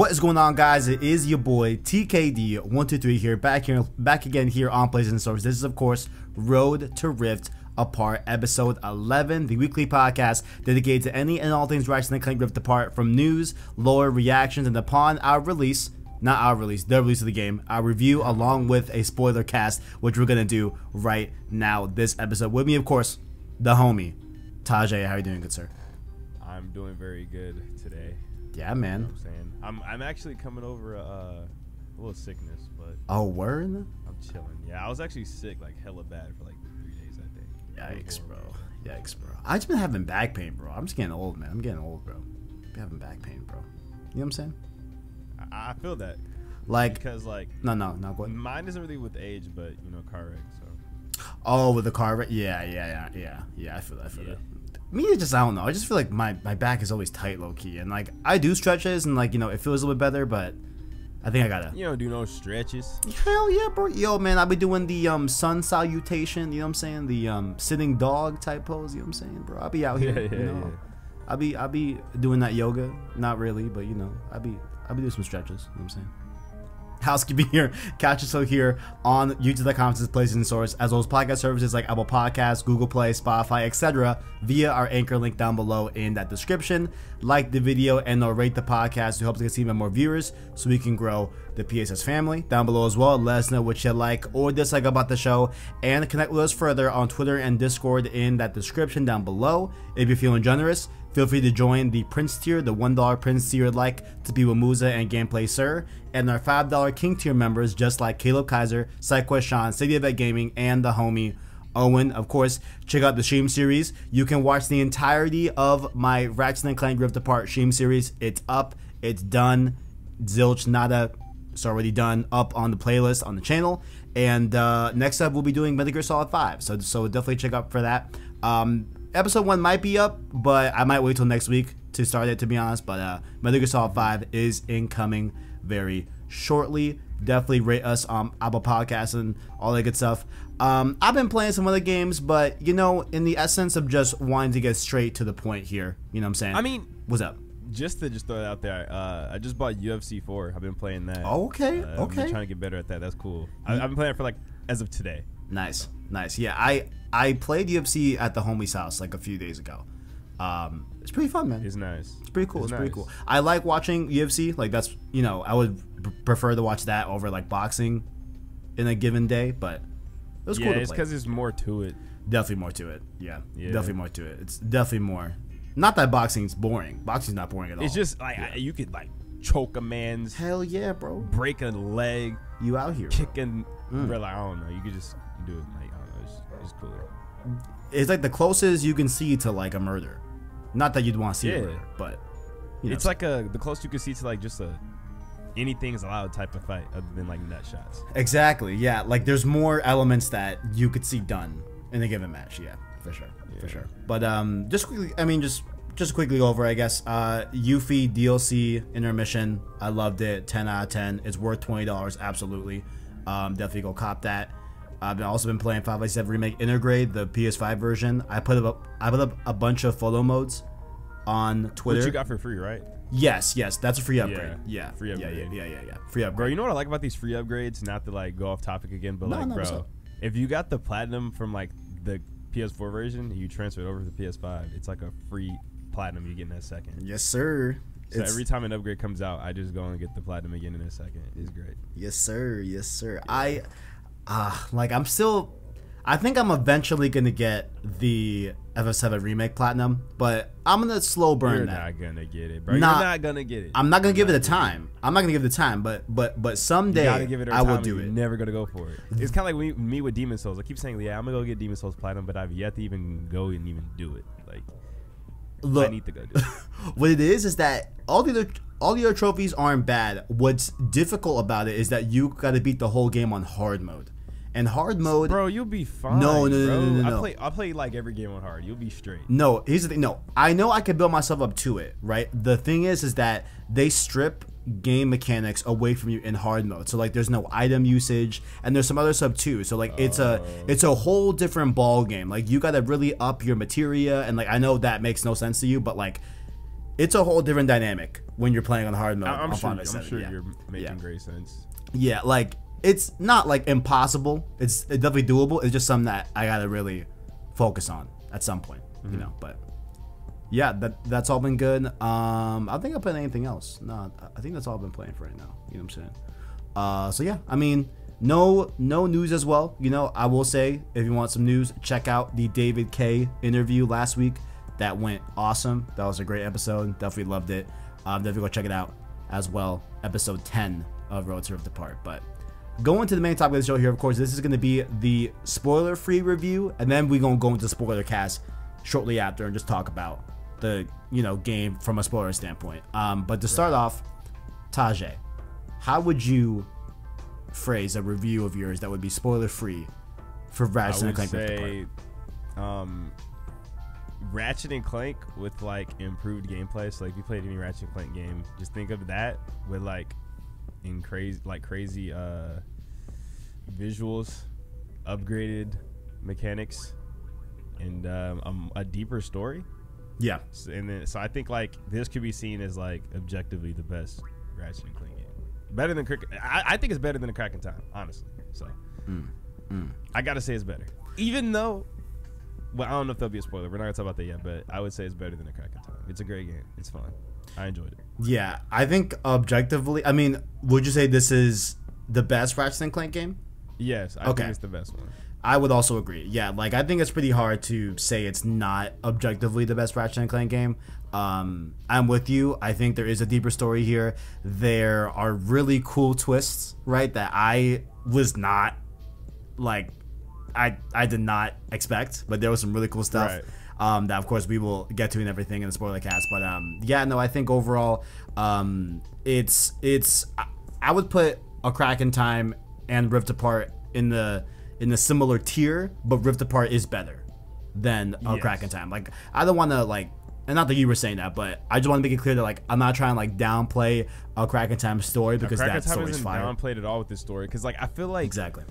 What is going on, guys? It is your boy TKD123 here, back again here on PlayStation Source. This is, of course, Road to Rift Apart, episode 11, the weekly podcast dedicated to any and all things Ratchet Clank Rift Apart, from news, lore, reactions, and upon our release, not our release, the release of the game, our review along with a spoiler cast, which we're gonna do right now this episode. With me, of course, the homie Tajay. How are you doing, good sir? I'm doing very good today. Yeah, man. You know what I'm saying? I'm actually coming over a little sickness, but Oh, word? I'm chilling. Yeah, I was actually sick, like hella bad for like 3 days, I think. Yikes, bro. Yikes, bro. I just been having back pain, bro. I'm just getting old, man. I'm getting old, bro. Been having back pain, bro. You know what I'm saying? I feel that. Like, because like no, go ahead. mine isn't really with age, but you know, car wreck. So. Oh, with the car wreck? Yeah. I feel that. Me, it's just, I don't know. I just feel like my back is always tight, low key, and like I do stretches, and like, you know, it feels a little bit better, but I think I gotta. You don't do no stretches. Hell yeah, bro. Yo, man, I'll be doing the sun salutation. You know what I'm saying? The sitting dog type pose. You know what I'm saying, bro? I'll be out here. Yeah. I'll be doing that yoga. Not really, but you know, I'll be doing some stretches. You know what I'm saying? Housekeeping here. Catch us here on youtube.com PlayStation Source, as well as podcast services like Apple Podcasts, Google Play, Spotify, etc. via our anchor link down below in that description. Like the video and or rate the podcast to help us get even more viewers so we can grow the PSS family down below as well. Let us know what you like or dislike about the show, and connect with us further on Twitter and Discord in that description down below. If you're feeling generous, feel free to join the Prince tier, the $1 Prince tier, like to be with Musa and Gameplay Sir, and our $5 King tier members just like Caleb Kaiser, SideQuest Sean, City of Vet Gaming, and the homie Owen. Of course, check out the stream series. You can watch the entirety of my Ratchet Clank Rift Apart stream series. It's up, it's done, zilch nada, it's already done, up on the playlist on the channel. And next up, we'll be doing Metal Gear Solid 5, so definitely check out for that. Episode 1 might be up, but I might wait till next week to start it, to be honest. But Metal Gear Solid 5 is incoming very shortly. Definitely rate us on Apple Podcasts and all that good stuff. I've been playing some other games, but you know, in the essence of just wanting to get straight to the point here, you know what I'm saying? I mean, what's up? Just to throw it out there, I just bought UFC 4. I've been playing that. Oh, okay. I've been trying to get better at that. That's cool. I've been playing it for like as of today. Nice. Yeah, I played UFC at the homie's house like a few days ago. It's pretty fun, man. It's nice. It's pretty cool. It's pretty cool. I like watching UFC. Like, that's, you know, I would prefer to watch that over like boxing in a given day, but it was cool to play. It's because there's more to it. Definitely more to it. Yeah, definitely more to it. It's definitely more. Not that boxing's boring. Boxing's not boring at all. It's just like you could like choke a man's. Hell yeah, bro. Break a leg. You out here. Kicking. Bro, like, I don't know. You could just do it. Like, I don't know. It's cooler. It's like the closest you can see to like a murder. Not that you'd want to see a murder, but you know, it's like the closest you can see to like just anything's allowed type of fight, other than like nut shots. Exactly. Yeah. Like, there's more elements that you could see done in a given match. Yeah, for sure. For sure. But just quickly, I mean, just quickly over, I guess. Yuffie DLC intermission. I loved it. 10 out of 10. It's worth $20. Absolutely. Definitely go cop that. I've also been playing 5v7 Remake Intergrade, the PS5 version. I put up a bunch of photo modes on Twitter. Which you got for free, right? Yes, that's a free upgrade. Yeah, free upgrade. Yeah. Free upgrade. Bro, you know what I like about these free upgrades? Not to like go off topic again, but bro, if you got the platinum from like the PS4 version, you transfer it over to the PS5. It's like a free platinum you get in a second. Yes, sir. So every time an upgrade comes out, I just go and get the platinum again in a second. It's great. Yes, sir. Yeah. I think I'm eventually gonna get the FF7 Remake Platinum, but I'm gonna slow burn that. You're not gonna get it, bro. You're not gonna get it. I'm not gonna give it the time. But someday I will do it. You're never gonna go for it. It's kind of like me with Demon Souls. I keep saying, yeah, I'm gonna go get Demon Souls Platinum, but I've yet to even go and even do it. Like, look, I need to go do it. What it is that all the other trophies aren't bad. What's difficult about it is that you gotta beat the whole game on hard mode. And hard mode, bro, you'll be fine. No. I play like every game on hard. You'll be straight. No, here's the thing. No, I know I can build myself up to it, right? The thing is that they strip game mechanics away from you in hard mode. So like, there's no item usage, and there's some other stuff too. So like, it's a whole different ball game. Like, you gotta really up your materia, and like, I know that makes no sense to you, but like, it's a whole different dynamic when you're playing on hard mode. I'm sure yeah. you're making great sense. Yeah, like it's not like impossible. It's definitely doable. It's just something that I gotta really focus on at some point, you know. But yeah, that's all been good. I think I played anything else. No, I think that's all I've been playing for right now. You know what I'm saying? So yeah, I mean, no news as well. You know, I will say if you want some news, check out the David K interview last week. That went awesome. That was a great episode. Definitely loved it. Definitely go check it out as well. Episode 10 of Road to Rift Apart. But going to the main topic of the show here, of course, this is going to be the spoiler-free review, and then we're going to go into Spoilercast shortly after and just talk about the game from a spoiler standpoint. But to start off, Tajay, how would you phrase a review of yours that would be spoiler-free for Ratchet Clank Rift Apart? Ratchet and Clank with like improved gameplay. So like if you played any Ratchet and Clank game, just think of that with like crazy visuals, upgraded mechanics, and a deeper story. Yeah. So I think like this could be seen as like objectively the best Ratchet and Clank game. Better than I think it's better than A Crack in Time, honestly. So I gotta say it's better, even though. Well, I don't know if there'll be a spoiler. We're not gonna talk about that yet, but I would say it's better than A Crack in Time. It's a great game. It's fun. I enjoyed it. Yeah, I think objectively, I mean, would you say this is the best Ratchet and Clank game? Yes, I think it's the best one. I would also agree. Yeah, like I think it's pretty hard to say it's not objectively the best Ratchet and Clank game. I'm with you. I think there is a deeper story here. There are really cool twists, right? That I was not like. I did not expect, but there was some really cool stuff that of course we will get to and everything in the spoiler cast. But yeah, no, I think overall it's I would put A Crack in Time and Rift Apart in the similar tier, but Rift Apart is better than A Crack in Time. Like I don't want to like, and not that you were saying that, but I just want to make it clear that like I'm not trying to like downplay A Crack in Time's story because that story's fire. Downplayed at all with this story because like I feel like exactly.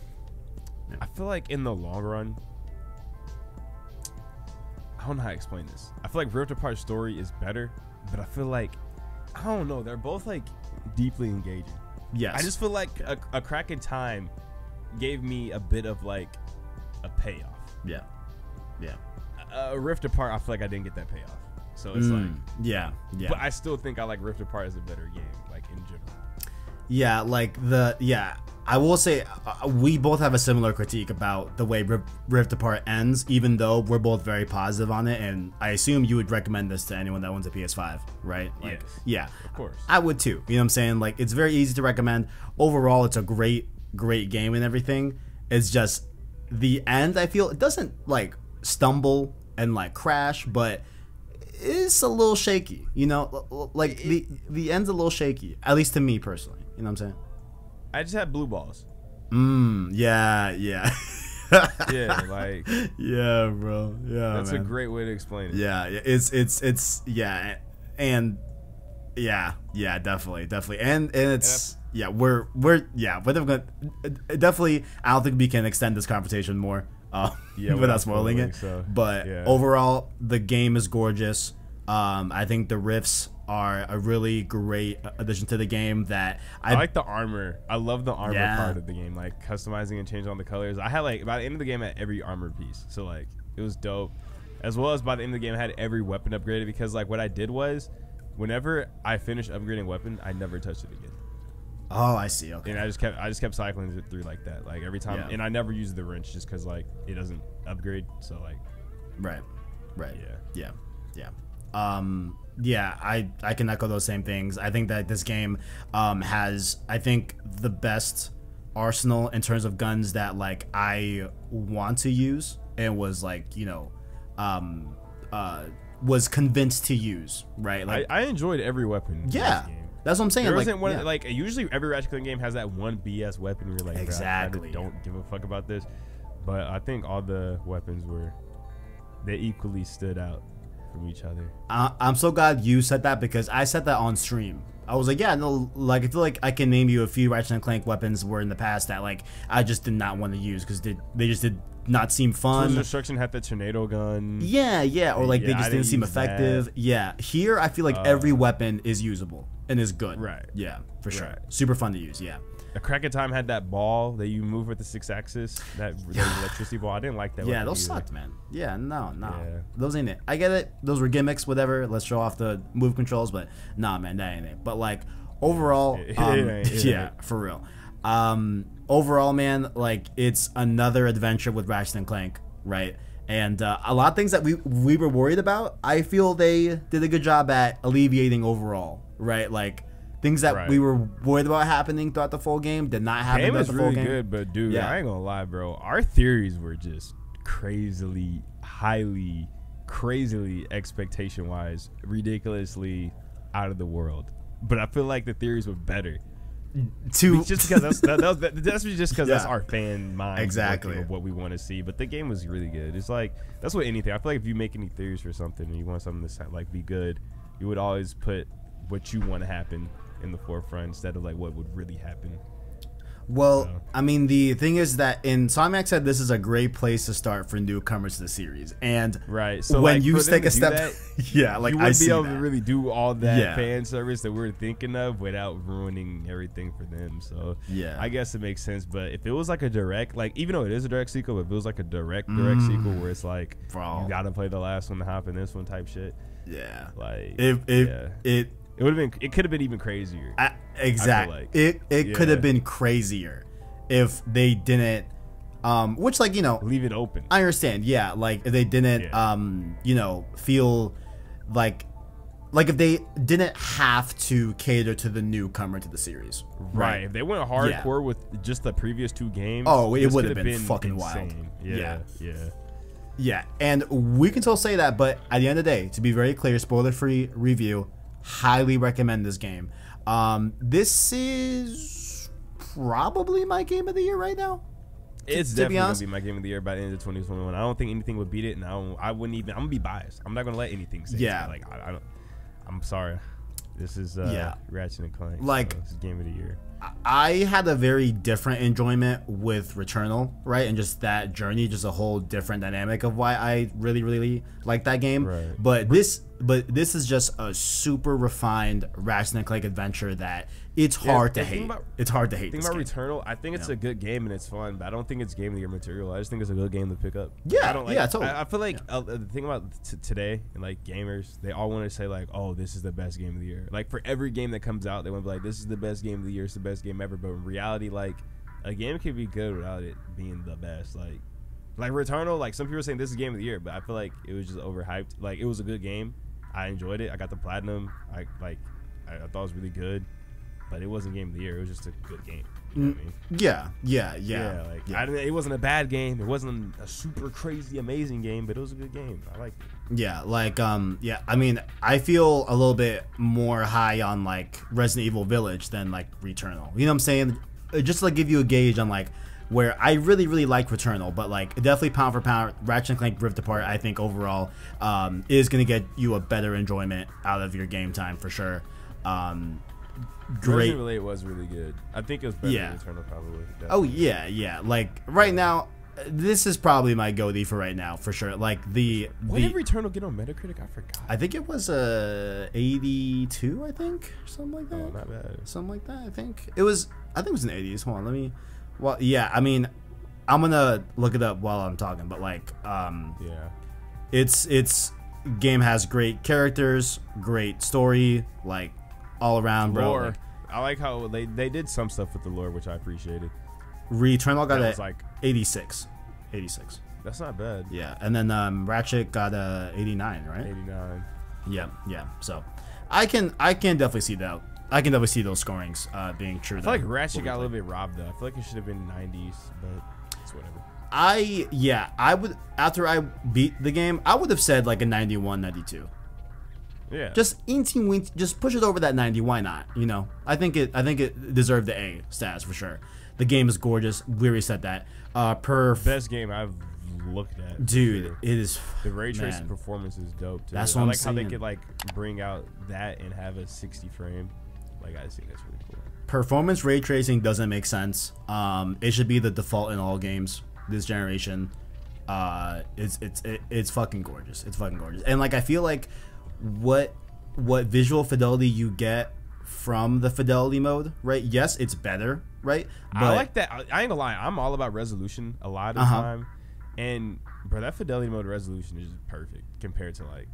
Yeah. I feel like in the long run, I don't know how to explain this. I feel like Rift Apart's story is better, but I feel like, I don't know, they're both like deeply engaging. Yes. I just feel like a Crack in Time gave me a bit of like a payoff. Yeah. Yeah. Rift Apart, I feel like I didn't get that payoff. So it's like, yeah. But I still think I like Rift Apart as a better game, like in general. Yeah, like I will say we both have a similar critique about the way Rift Apart ends, even though we're both very positive on it, and I assume you would recommend this to anyone that owns a PS5, right? Like, yes. Yeah. Of course. I would too. You know what I'm saying? Like, it's very easy to recommend. Overall, it's a great game and everything. It's just the end, I feel, it doesn't like stumble and like crash, but it's a little shaky, you know? Like, the end's a little shaky, at least to me personally. You know what I'm saying? I just had blue balls. Yeah. Yeah, like yeah, bro. Yeah, that's man. a great way to explain it. Yeah, it's yeah, and yeah, definitely, and it's we're definitely definitely. I don't think we can extend this conversation more, without spoiling it. So, but overall, the game is gorgeous. I think the riffs are a really great addition to the game. That I like the armor. I love the armor part of the game, like customizing and changing all the colors. I had like by the end of the game I had every armor piece, so like it was dope. As well as by the end of the game I had every weapon upgraded, because like what I did was whenever I finished upgrading a weapon, I never touched it again. Oh, I see. Okay. And I just kept cycling it through like that, like every time. And I never used the wrench just because like it doesn't upgrade. So like, right. Yeah. I can echo those same things. I think that this game has, I think, the best arsenal in terms of guns that like I want to use and was like, was convinced to use, right? Like I enjoyed every weapon. Yeah. In this game. That's what I'm saying. There wasn't one like usually every Ratchet Clank game has that one BS weapon where you're like, exactly, I don't give a fuck about this. But I think all the weapons they equally stood out from each other. I'm so glad you said that, because I said that on stream. I was like, yeah, no, like I feel like I can name you a few Ratchet and Clank weapons were in the past that like I just did not want to use because they just did not seem fun. Destruction had the tornado gun. Yeah, or like they just didn't seem effective. That. Yeah, here I feel like every weapon is usable and is good. Right. Yeah, for sure. Right. Super fun to use. Yeah. A Crack of Time had that ball that you move with the 6-axis, that electricity ball. I didn't like that. Yeah, those sucked, man. Yeah, no. Yeah. Those ain't it. I get it. Those were gimmicks, whatever. Let's show off the move controls, but nah, man, that ain't it. But like overall, yeah, for real. Overall, man, like it's another adventure with Ratchet and Clank, right? And a lot of things that we were worried about, I feel they did a good job at alleviating overall, right? Like things that we were worried about happening throughout the full game did not happen throughout the full game. Game is really good, but dude, I ain't gonna lie, bro. Our theories were just crazily, crazily expectation-wise, ridiculously out of the world. But I feel like the theories were better. Just because that's just because that's our fan mind exactly of what we want to see. But the game was really good. It's like that's what anything. I feel like if you make any theories for something and you want something to like be good, you would always put what you want to happen in the forefront instead of like what would really happen. Well, I mean, the thing is that Insomniac said this is a great place to start for newcomers to the series, and so when like, you take a step, like you I wouldn't see be able that. to really do all that fan service that we're thinking of without ruining everything for them. So I guess it makes sense. But if it was like a direct, like even though it is a direct sequel, but if it was like a direct sequel where it's like you gotta play the last one to hop in this one type shit, like it would have been. It could have been even crazier. Exactly. Like. It could have been crazier if they didn't. Which like leave it open. I understand. Yeah. Like if they didn't. Feel like if they didn't have to cater to the newcomer to the series. Right. If they went hardcore with just the previous 2 games. Oh, it would have been fucking insane. Wild. Yeah. And we can still say that, but at the end of the day, to be very clear, spoiler-free review. Highly recommend this game. This is probably my game of the year right now. It's definitely gonna be my game of the year by the end of 2021. I don't think anything would beat it, and I wouldn't even. I'm gonna be biased. I'm not gonna let anything say. Yeah. Like I'm sorry. This is Ratchet and Clank. Like this is game of the year. I had a very different enjoyment with Returnal, right? And just that journey, just a whole different dynamic of why I really like that game. Right. But this is just a super refined Ratchet and Clank adventure that it's hard to hate. It's hard to hate. Think about Returnal. I think it's a good game and it's fun, but I don't think it's game of the year material. I just think it's a good game to pick up. Yeah, I don't totally. I feel like the thing about today and like gamers, they all want to say like, oh, this is the best game of the year. Like for every game that comes out, they want to be like, this is the best game of the year. It's the best game ever. But in reality, like a game can be good without it being the best. Like Returnal, like some people are saying this is game of the year, but I feel like it was just overhyped. Like it was a good game. I enjoyed it. I got the platinum. I thought it was really good, but it wasn't game of the year. It was just a good game. You know what I mean? Yeah. It wasn't a bad game. It wasn't a super crazy amazing game, but it was a good game. I liked it. Yeah, like I mean, I feel a little bit more high on like Resident Evil Village than like Returnal. You know what I'm saying? Just to like give you a gauge on like where I really like Returnal, but like definitely pound for pound, Ratchet and Clank Rift Apart, I think overall is gonna get you a better enjoyment out of your game time for sure. Great. Resident Evil was really good. I think it was better than Returnal probably. Definitely. Oh yeah. Like right now, this is probably my goatee for right now for sure. Like what did Returnal get on Metacritic? I forgot. I think it was 82. I think something like that. Oh, not bad. Something like that. I think it was in the 80s. Hold on, let me. Well, yeah. I mean, I'm gonna look it up while I'm talking, but like, it's game has great characters, great story, like all around, bro. Lore. I like how they did some stuff with the lore, which I appreciated. Returnal got a like 86. That's not bad. Yeah, and then Ratchet got a 89, right? 89. Yeah. So I can definitely see that. I can definitely see those scorings being true. I feel like Ratchet got a little bit robbed though. I feel like it should have been 90s, but it's whatever. I would, after I beat the game, I would have said like a 91, 92. Yeah. Just just push it over that 90. Why not? You know, I think it deserved the A status for sure. The game is gorgeous. We already said that. Best game I've looked at. Dude, it is. The ray tracing performance is dope too. That's what I'm like saying. How they could like bring out that and have a 60 frame. Like I think that's really cool. Performance ray tracing doesn't make sense. It should be the default in all games this generation. It's fucking gorgeous. It's fucking gorgeous. And like I feel like what visual fidelity you get from the fidelity mode, right? Yes, it's better, right? But I like that. I ain't gonna lie. I'm all about resolution a lot of the time, and bro, that fidelity mode resolution is perfect compared to like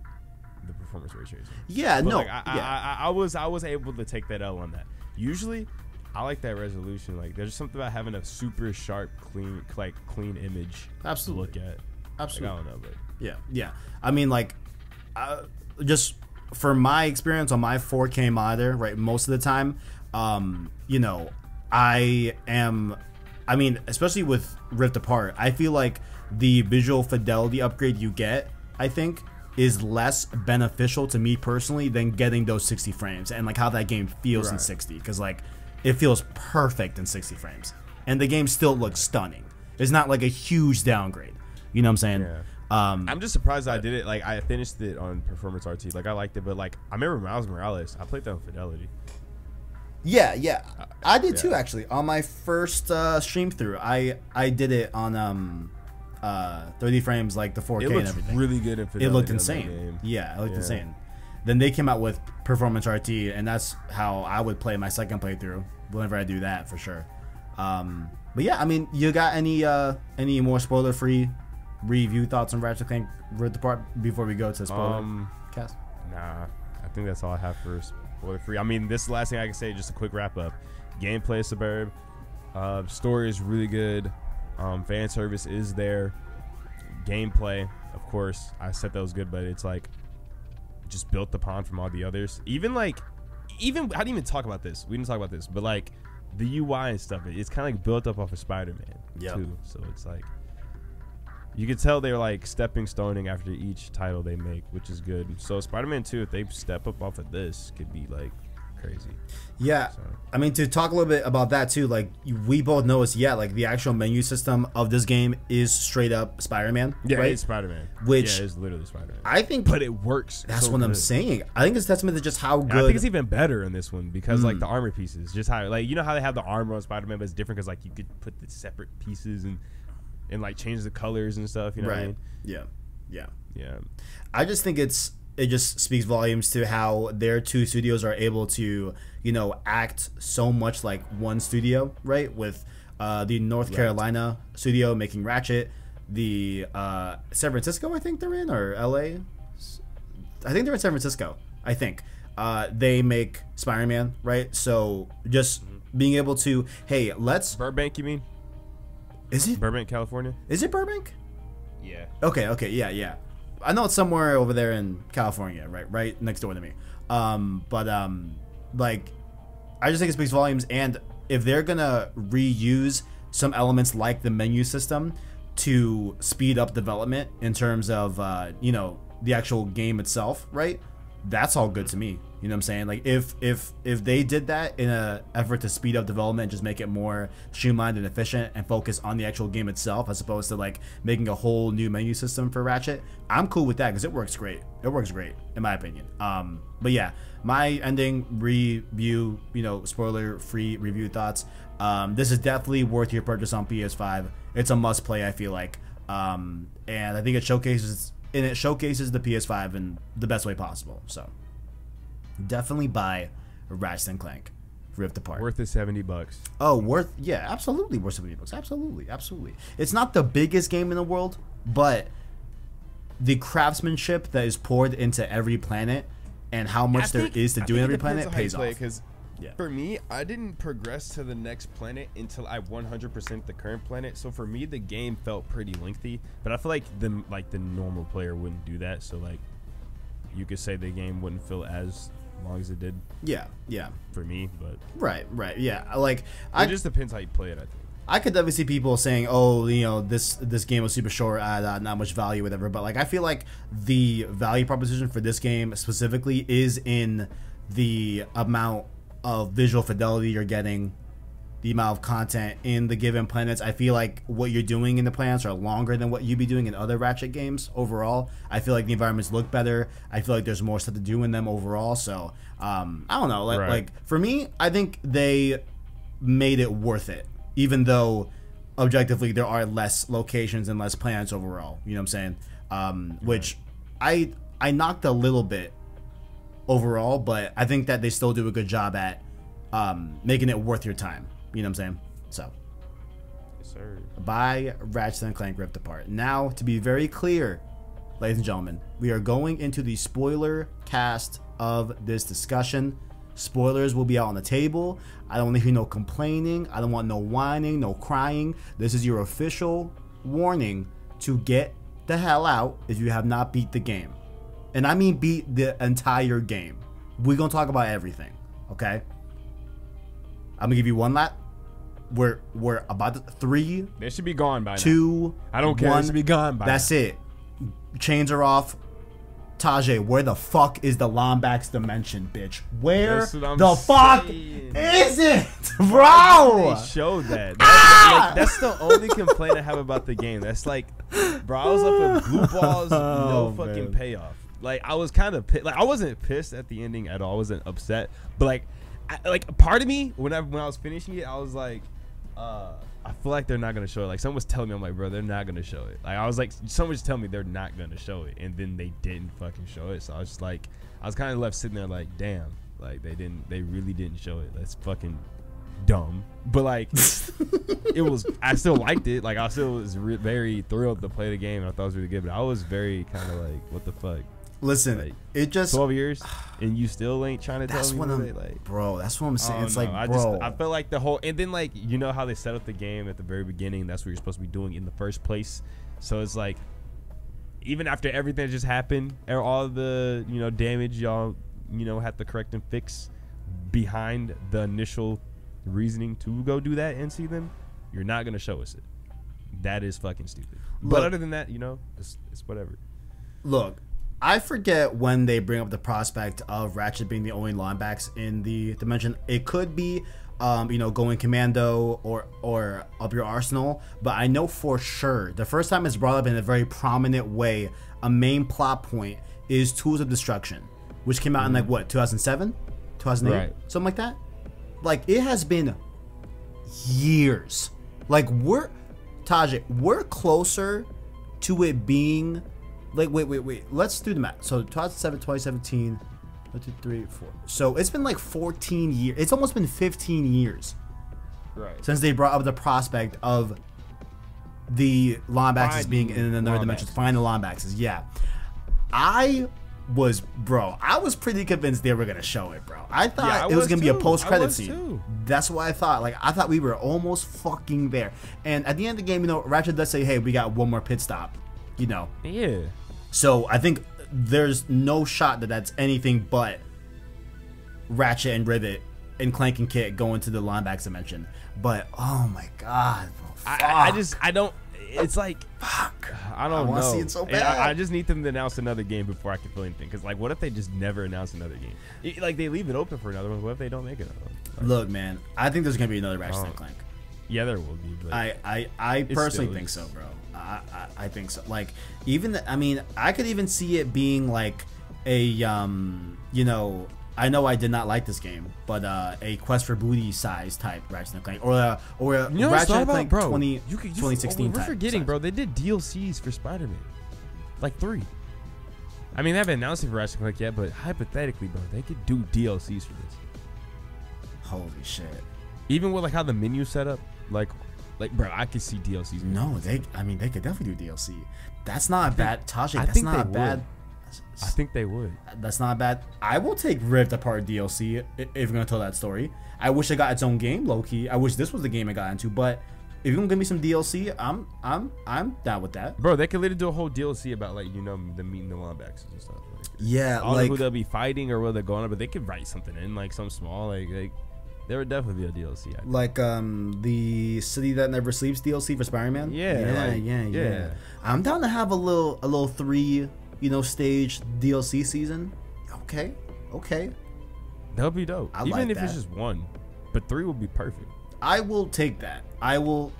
the performance ray tracing. Yeah, but no, like, I was able to take that L on that. Usually, I like that resolution. Like, there's something about having a super sharp, clean image. Absolutely. To look at. Absolutely. Like, I don't know, but yeah. I mean, like, just for my experience on my 4K monitor, right? Most of the time, you know, I mean, especially with Rift Apart, I feel like the visual fidelity upgrade you get, I think, is less beneficial to me personally than getting those 60 frames and like how that game feels in 60, because like it feels perfect in 60 frames and the game still looks stunning. It's not like a huge downgrade, you know what I'm saying? Yeah. I'm just surprised I did it. Like, I finished it on Performance RT. Like, I liked it, but like I remember Miles Morales, I played that on Fidelity. Yeah, I did too actually. On my first stream through, I did it on 30 frames, like the 4K and everything. Really good in Fidelity. It looked insane. Yeah, it looked insane. Then they came out with Performance RT, and that's how I would play my second playthrough whenever I do that for sure. But yeah, I mean, you got any more spoiler-free review thoughts on Ratchet Clank Rift Apart before we go to spoiler cast? Nah, I think that's all I have for spoiler free. I mean, this is the last thing I can say. Just a quick wrap up. Gameplay is superb. Story is really good. Fan service is there. Gameplay, of course, I said that was good, but it's like just built upon from all the others. Even I didn't even talk about this. We didn't talk about this, but like the UI and stuff, it's kind of like built up off of Spider-Man too. So it's like, you can tell they're like stepping stoning after each title they make, which is good. So Spider-Man 2, if they step up off of this, could be like crazy. Yeah, so. I mean, to talk a little bit about that too, like we both noticed, like the actual menu system of this game is straight up Spider-Man. Yeah, right? It's Spider-Man. Which it's literally Spider-Man. I think, but it works. That's what I'm saying. I think it's a testament to just how good. And I think it's even better in this one because like the armor pieces, just how like you know how they have the armor on Spider-Man, but it's different because like you could put the separate pieces and like change the colors and stuff, you know what I mean? Yeah. I just think it just speaks volumes to how their two studios are able to, you know, act so much like one studio, right? With the North Carolina studio making Ratchet, the San Francisco, I think they're in, or LA. I think they're in San Francisco. I think they make Spider-Man, right? So just being able to, hey, let's Burbank, you mean? Is it Burbank, California? Is it Burbank? Yeah. Okay, yeah. I know it's somewhere over there in California, right next door to me. Like, I just think it speaks volumes. And if they're gonna reuse some elements like the menu system to speed up development in terms of you know, the actual game itself, right? That's all good to me. You know what I'm saying? Like if they did that in an effort to speed up development and just make it more streamlined and efficient and focus on the actual game itself as opposed to like making a whole new menu system for Ratchet, I'm cool with that because it works great. It works great in my opinion. But yeah, my ending review, you know, spoiler-free review thoughts. This is definitely worth your purchase on PS5. It's a must play, I feel like, and I think it showcases the PS5 in the best way possible. So definitely buy Ratchet Clank Rift Apart. Worth the $70. Oh, absolutely worth $70. Absolutely. It's not the biggest game in the world, but the craftsmanship that is poured into every planet and how much there is to do in every planet pays off. Because for me, I didn't progress to the next planet until I 100% the current planet. So for me, the game felt pretty lengthy. But I feel like the normal player wouldn't do that. So like, you could say the game wouldn't feel as long as it did. Yeah. For me, but right. Yeah, like it just depends how you play it. I think I could definitely see people saying, "Oh, you know, this game was super short, not much value, whatever." But like, I feel like the value proposition for this game specifically is in the amount of visual fidelity you're getting, the amount of content in the given planets. I feel like what you're doing in the planets are longer than what you'd be doing in other Ratchet games overall. I feel like the environments look better. I feel like there's more stuff to do in them overall. So I don't know. Like for me, I think they made it worth it, even though objectively there are less locations and less planets overall. You know what I'm saying? Which I knocked a little bit overall, but I think that they still do a good job at making it worth your time. You know what I'm saying? So, yes, sir. Buy Ratchet & Clank Rift Apart. Now, to be very clear, ladies and gentlemen, we are going into the spoiler cast of this discussion. Spoilers will be out on the table. I don't want to hear no complaining. I don't want no whining, no crying. This is your official warning to get the hell out if you have not beat the game. And I mean beat the entire game. We're going to talk about everything, okay? I'm going to give you one lap. We're about to 3. They should be gone by 2. now. I don't care. 1. They should be gone by That's now. it. Chains are off. Tajay, where the fuck is the Lombax dimension, bitch? Where the fuck is it, bro? They showed that. That's the only complaint I have about the game. That's like, bro, I was up with blue balls, no fucking payoff. Like, I was kind of pissed. Like, I wasn't pissed at the ending at all. I wasn't upset. But like, part of me, when I was finishing it, I was like, I feel like they're not gonna show it. Like, someone was telling me, I'm like, bro, they're not gonna show it. Like, I was like, someone was telling me they're not gonna show it, and then they didn't fucking show it. So I was just like, I was kind of left sitting there like, damn, like they really didn't show it. That's fucking dumb. But like, I still liked it. Like, I still was very thrilled to play the game. And I thought it was really good, but I was very kind of like, what the fuck? Listen, like, it just 12 years and you still ain't trying to that's tell me what I'm like, bro, that's what I'm saying. It's like, I bro, I felt like the whole, and then like, you know how they set up the game at the very beginning, that's what you're supposed to be doing in the first place. So it's like, even after everything that just happened, or all the, you know, damage y'all, you know, had to correct and fix behind the initial reasoning to go do that and see them, you're not gonna show us it. That is fucking stupid. But other than that, you know, it's whatever. Look, I forget when they bring up the prospect of Ratchet being the only Lombax in the dimension. It could be, you know, going commando or up your arsenal. But I know for sure the first time it's brought up in a very prominent way, a main plot point is Tools of Destruction, which came out in like what, 2007, 2008, right, something like that. Like, it has been years. Like, we're closer to it being. Like, wait. Let's do the math. So, 2007, 2017, 1, 2, 3, 4. So, it's been like 14 years. It's almost been 15 years. Right. Since they brought up the prospect of the Lombaxes being in another dimension. Find the Lombaxes. Yeah. I was pretty convinced they were going to show it, bro. I thought it was going to be a post-credit scene. That's what I thought. Like, I thought we were almost fucking there. And at the end of the game, you know, Ratchet does say, hey, we got one more pit stop. You know. Yeah. So I think there's no shot that that's anything but Ratchet and Rivet and Clank and Kit going to the Lombax dimension. But oh my god, bro, I don't. It's like, fuck. I don't know. I want to see it so bad. I just need them to announce another game before I can feel anything. Because like, what if they just never announce another game? Like, they leave it open for another one. What if they don't make another one? Like, look, man, I think there's gonna be another Ratchet and Clank. Yeah, there will be. But I personally think so, bro. I think so. Like, even I mean, I could even see it being like a you know, I know I did not like this game, but a Quest for Booty size type Ratchet and Clank, or a you know Ratchet and Clank 2016 2016 we're type forgetting, size. bro. They did DLCs for Spider-Man, like 3. I mean, they haven't announced it for Ratchet and Clank yet, but hypothetically, bro, they could do DLCs for this. Holy shit! Even with like how the menu set up, like bro, I could see DLCs. No, they could definitely do DLC. That's not bad, Tajay. That's not bad. I think they would. That's not bad. I will take Rift Apart DLC if you're gonna tell that story. I wish it got its own game, low key. I wish this was the game it got into. But if you're gonna give me some DLC, I'm down with that. Bro, they could literally do a whole DLC about, like, you know, them meeting the Lombaxes and stuff. Like, yeah, I don't like know who they'll be fighting or where they're going, but they could write something in, like some small, like there would definitely be a DLC. Like the City That Never Sleeps DLC for Spider-Man. Yeah. I'm down to have a little 3, you know, stage DLC season. Okay. That would be dope. Even like if that. it's just 1, but 3 would be perfect. I will take that. I will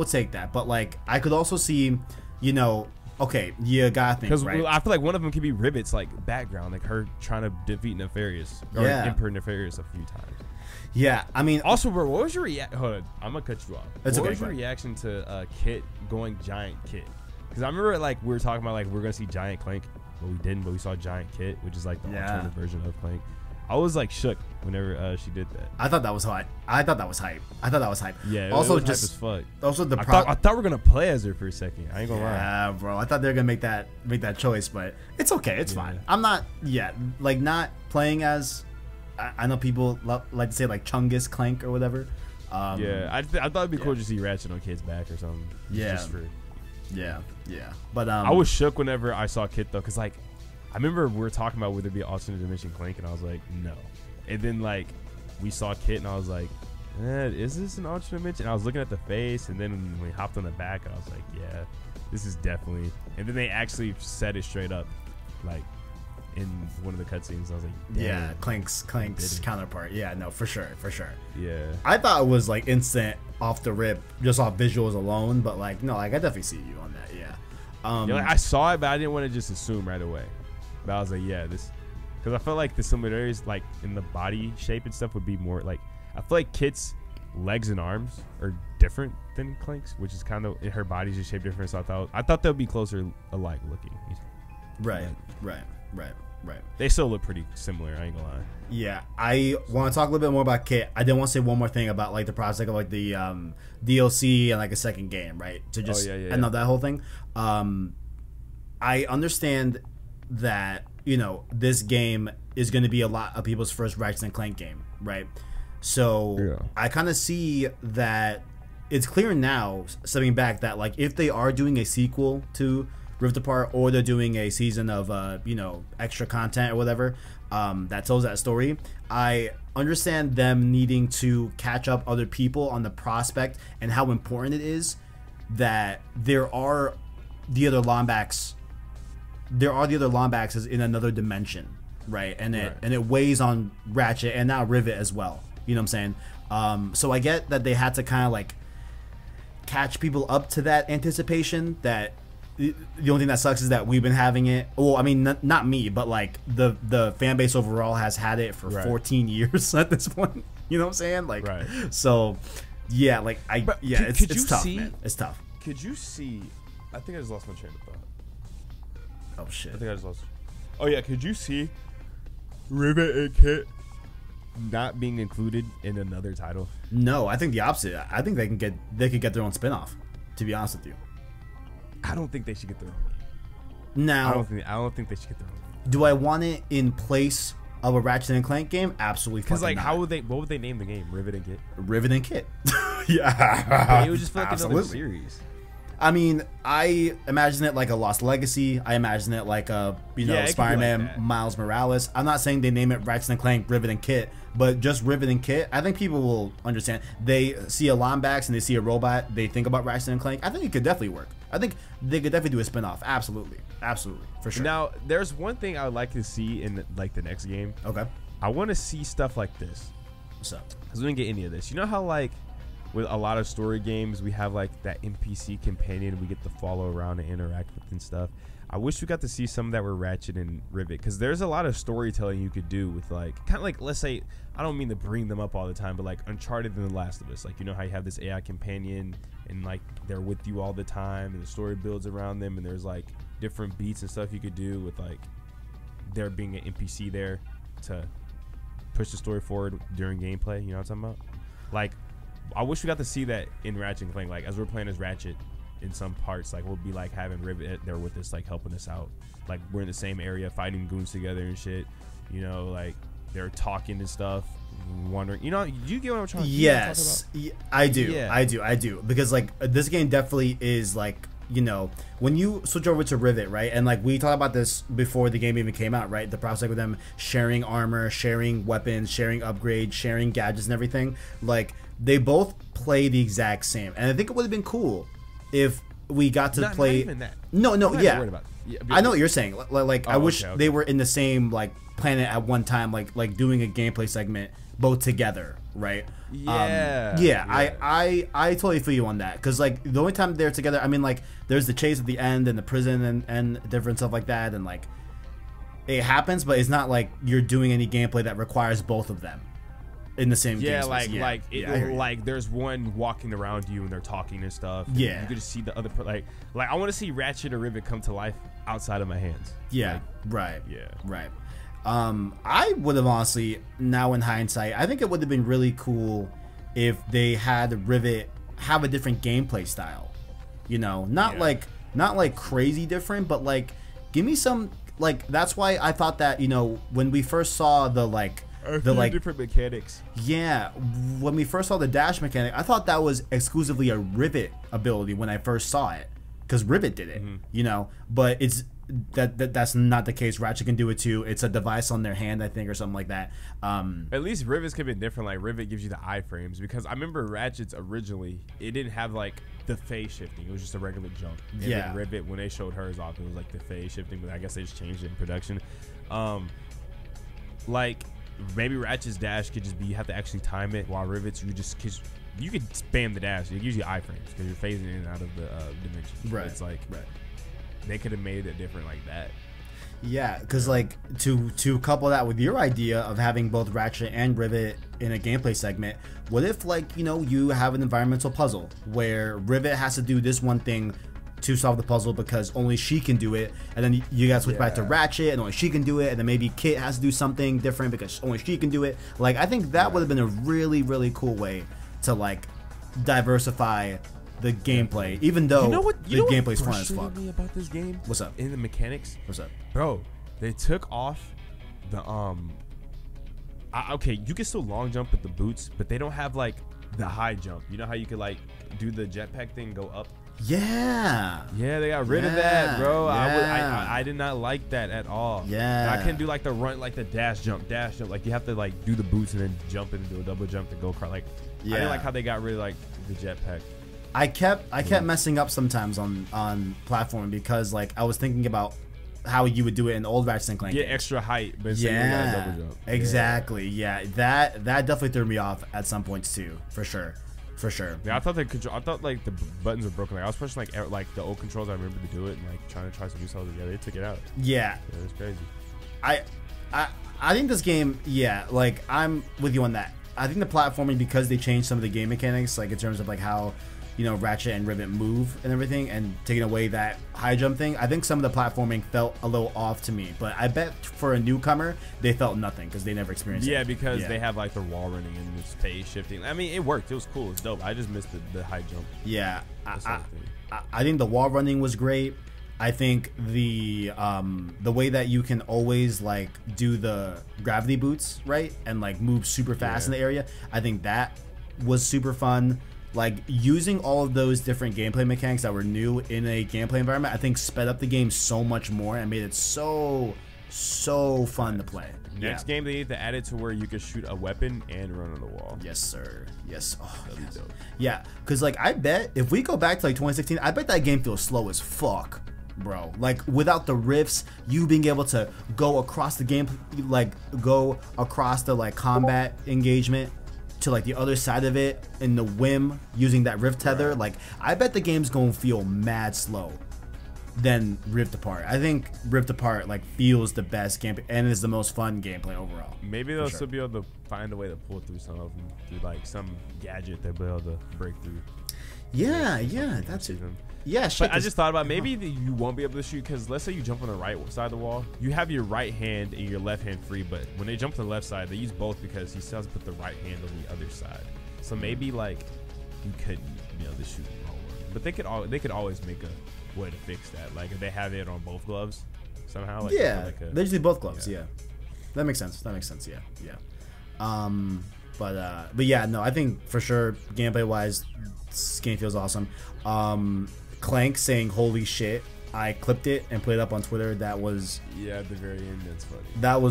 take that. But like, I could also see, you know, okay, you gotta think, because right? I feel like one of them could be Rivet's like background, like her trying to defeat Nefarious or Emperor Nefarious a few times. Yeah, I mean, Also, bro, what was your reaction? Hold on, I'm gonna cut you off. It's what okay, was your go ahead. reaction to Kit going Giant Kit? Because I remember like we were talking about like we're gonna see Giant Clank, but we didn't. But we saw Giant Kit, which is like the alternative version of Clank. I was like shook whenever she did that. I thought that was hype. I thought that was hype. Yeah. Also, it was just hype as fuck. also the I thought we were gonna play as her for a second. I ain't gonna lie. Yeah, bro. I thought they were gonna make that choice, but it's okay. It's fine. I'm not like not playing as. I know people like to say like Chungus Clank or whatever. Yeah, I thought it'd be cool to see Ratchet on Kid's back or something. Yeah. Just for, yeah. But I was shook whenever I saw Kit though, cause like I remember we were talking about would there be alternate dimension Clank, and I was like no. And then like we saw Kit, and I was like, is this an alternate dimension? And I was looking at the face, and then when we hopped on the back, I was like, yeah, this is definitely. And then they actually said it straight up, like in one of the cutscenes. I was like, yeah, Clank's counterpart. Yeah, no, for sure. Yeah, I thought it was like instant off the rip, just off visuals alone. But like, no, like I definitely see you on that. Yeah. yeah, like, I saw it, but I didn't want to just assume right away. But I was like, yeah, this, because I felt like the similarities, like in the body shape and stuff, would be more like. I feel like Kit's legs and arms are different than Clank's, which is kind of her body's just shaped different. So I thought they'll be closer alike looking. Right. They still look pretty similar. I ain't gonna lie. Yeah, I want to talk a little bit more about Kit. I did want to say one more thing about like the prospect of like the DLC and like a second game, right? To just end up that whole thing. I understand that this game is going to be a lot of people's first Ratchet and Clank game, right? So I kind of see that it's clear now, stepping back, that like if they are doing a sequel to Rift Apart, or they're doing a season of extra content or whatever that tells that story, I understand them needing to catch up other people on the prospect and how important it is that there are the other Lombax. There are the other Lombaxes in another dimension, right? And it weighs on Ratchet and now Rivet as well. You know what I'm saying? So I get that they had to kind of like catch people up to that anticipation. That the only thing that sucks is that we've been having it. Well, I mean, not me, but like the fan base overall has had it for 14 years at this point. You know what I'm saying? Like, so yeah, like it's tough, man. It's tough. Could you see? I think I just lost my train of thought. Oh shit! I think I just lost. Oh yeah, could you see Rivet and Kit not being included in another title? No, I think the opposite. I think they could get their own spinoff. To be honest with you, I don't think they should get their own. Now, I don't think they should get their own. Do I want it in place of a Ratchet and Clank game? Absolutely. Because like, not. what would they name the game? Rivet and Kit. Rivet and Kit. Yeah. It would just feel like another series. I mean, I imagine it like a Lost Legacy. I imagine it like a Spider-Man like Miles Morales. I'm not saying they name it Ratchet and Clank Rivet and Kit, but just Rivet and Kit. I think people will understand. They see a Lombax and they see a robot. They think about Ratchet and Clank. I think it could definitely work. I think they could definitely do a spinoff. Absolutely, for sure. Now, there's one thing I would like to see in like the next game. Okay. I want to see stuff like this. What's up? Because we didn't get any of this. You know how like with a lot of story games, we have like that NPC companion we get to follow around and interact with and stuff. I wish we got to see some that were Ratchet and Rivet, because there's a lot of storytelling you could do with like kind of like, let's say, I don't mean to bring them up all the time, but like Uncharted and The Last of Us, like, you know how you have this AI companion and like they're with you all the time and the story builds around them, and there's like different beats and stuff you could do with like there being an NPC there to push the story forward during gameplay. You know what I'm talking about? Like, I wish we got to see that in Ratchet and Clank. Like, as we're playing as Ratchet in some parts, like, we'll be like having Rivet there with us, like helping us out. Like, we're in the same area fighting goons together and shit. You know, like they're talking and stuff, wondering. You know, you get what I'm trying to Yes, I do. Yeah. I do. Because like this game definitely is like, you know, when you switch over to Rivet, right? And like we talked about this before the game even came out, right? The prospect with them sharing armor, sharing weapons, sharing upgrades, sharing gadgets and everything. Like, they both play the exact same. And I think it would have been cool if we got to play. Not even that. No, yeah. Yeah, I know what you're saying. Like, I wish okay. they were in the same like planet at one time, like doing a gameplay segment both together, right? Yeah. I totally feel you on that, because like the only time they're together, I mean, like there's the chase at the end and the prison and different stuff like that, and like it happens, but it's not like you're doing any gameplay that requires both of them. in the same yeah, game like space. like yeah, it, like there's one walking around you and they're talking and stuff. And Yeah. you could just see the other like I want to see Ratchet or Rivet come to life outside of my hands. Yeah, Like, right. yeah. Right. I would have honestly, now in hindsight, I think it would have been really cool if they had Rivet have a different gameplay style. You know, not like crazy different, but like give me some like that's why I thought that, you know, when we first saw the different mechanics. Yeah, when we first saw the dash mechanic, I thought that was exclusively a Rivet ability when I first saw it, because Rivet did it, you know. But it's that's not the case. Ratchet can do it too. It's a device on their hand, I think, or something like that. At least Rivets could be different. Like Rivet gives you the iframes, because I remember Ratchet's originally it didn't have like the phase shifting. It was just a regular jump. And then Rivet, when they showed hers off, it was like the phase shifting, but I guess they just changed it in production. Like maybe Ratchet's dash could just be you have to actually time it, while Rivet's you could spam the dash. It gives you iframes because you're phasing in and out of the dimension. Right. It's like they could have made it different like that. Yeah, because like to couple that with your idea of having both Ratchet and Rivet in a gameplay segment, what if like, you know, you have an environmental puzzle where Rivet has to do this one thing to solve the puzzle because only she can do it, and then you guys switch back to Ratchet and only she can do it, and then maybe Kit has to do something different because only she can do it. Like I think that would have been a really, really cool way to like diversify the gameplay, even though the gameplay's fun as fuck. Me about this game? What's up? In the mechanics? What's up? Bro, they took off the okay, you can still long jump with the boots, but they don't have like the high jump. You know how you could like do the jetpack thing, go up? Yeah. Yeah, they got rid of that, bro. Yeah. I did not like that at all. Yeah. I couldn't do like the run, like the dash jump. Like you have to like do the boots and then jump and do a double jump to go across. Like I didn't like how they got rid of like the jetpack. I kept messing up sometimes on platforming because like I was thinking about how you would do it in old Ratchet Clank. Get extra height, but you got a double jump. Exactly. Yeah, that definitely threw me off at some points too, for sure. Yeah, I thought like the buttons were broken. Like I was pushing like the old controls I remember to do it, and like trying to try some new stuff together. They took it out. Yeah, it was crazy. I think this game, like I'm with you on that. I think the platforming, because they changed some of the game mechanics, like in terms of like how, you know, Ratchet and Rivet move and everything, and taking away that high jump thing, I think some of the platforming felt a little off to me. But I bet for a newcomer, they felt nothing because they never experienced it. Yeah, because they have like the wall running and the phase shifting. I mean, it worked. It was cool. It's dope. I just missed the high jump. Yeah, I think the wall running was great. I think the way that you can always like do the gravity boots, right, and like move super fast in the area, I think that was super fun. Like using all of those different gameplay mechanics that were new in a gameplay environment, I think sped up the game so much more and made it so fun to play. Next game, they need to add it to where you can shoot a weapon and run on the wall. Yes, sir. Yes. Oh, that'd be dope. Yeah, because like I bet if we go back to like 2016, I bet that game feels slow as fuck, bro. Like without the rifts, you being able to go across the game, like go across the like combat engagement to like the other side of it in the whim using that rift tether, like I bet the game's gonna feel mad slow than Rift Apart. I think Rift Apart like feels the best gameplay and is the most fun gameplay overall. Maybe they'll still be able to find a way to pull through some of them through like some gadget they'll be able to break through. Yeah, that's it. Yeah, shit. But I just thought about maybe you won't be able to shoot, because let's say you jump on the right side of the wall, you have your right hand and your left hand free, but when they jump to the left side, they use both because he still has to put the right hand on the other side. So maybe like you couldn't be able to shoot the whole one. But they could always make a way to fix that. Like if they have it on both gloves somehow. Like, yeah, they usually both gloves. Yeah, that makes sense. Yeah. But yeah, no, I think for sure gameplay wise, this game feels awesome. Clank saying "Holy shit!" I clipped it and put it up on Twitter. That was at the very end. That's funny. That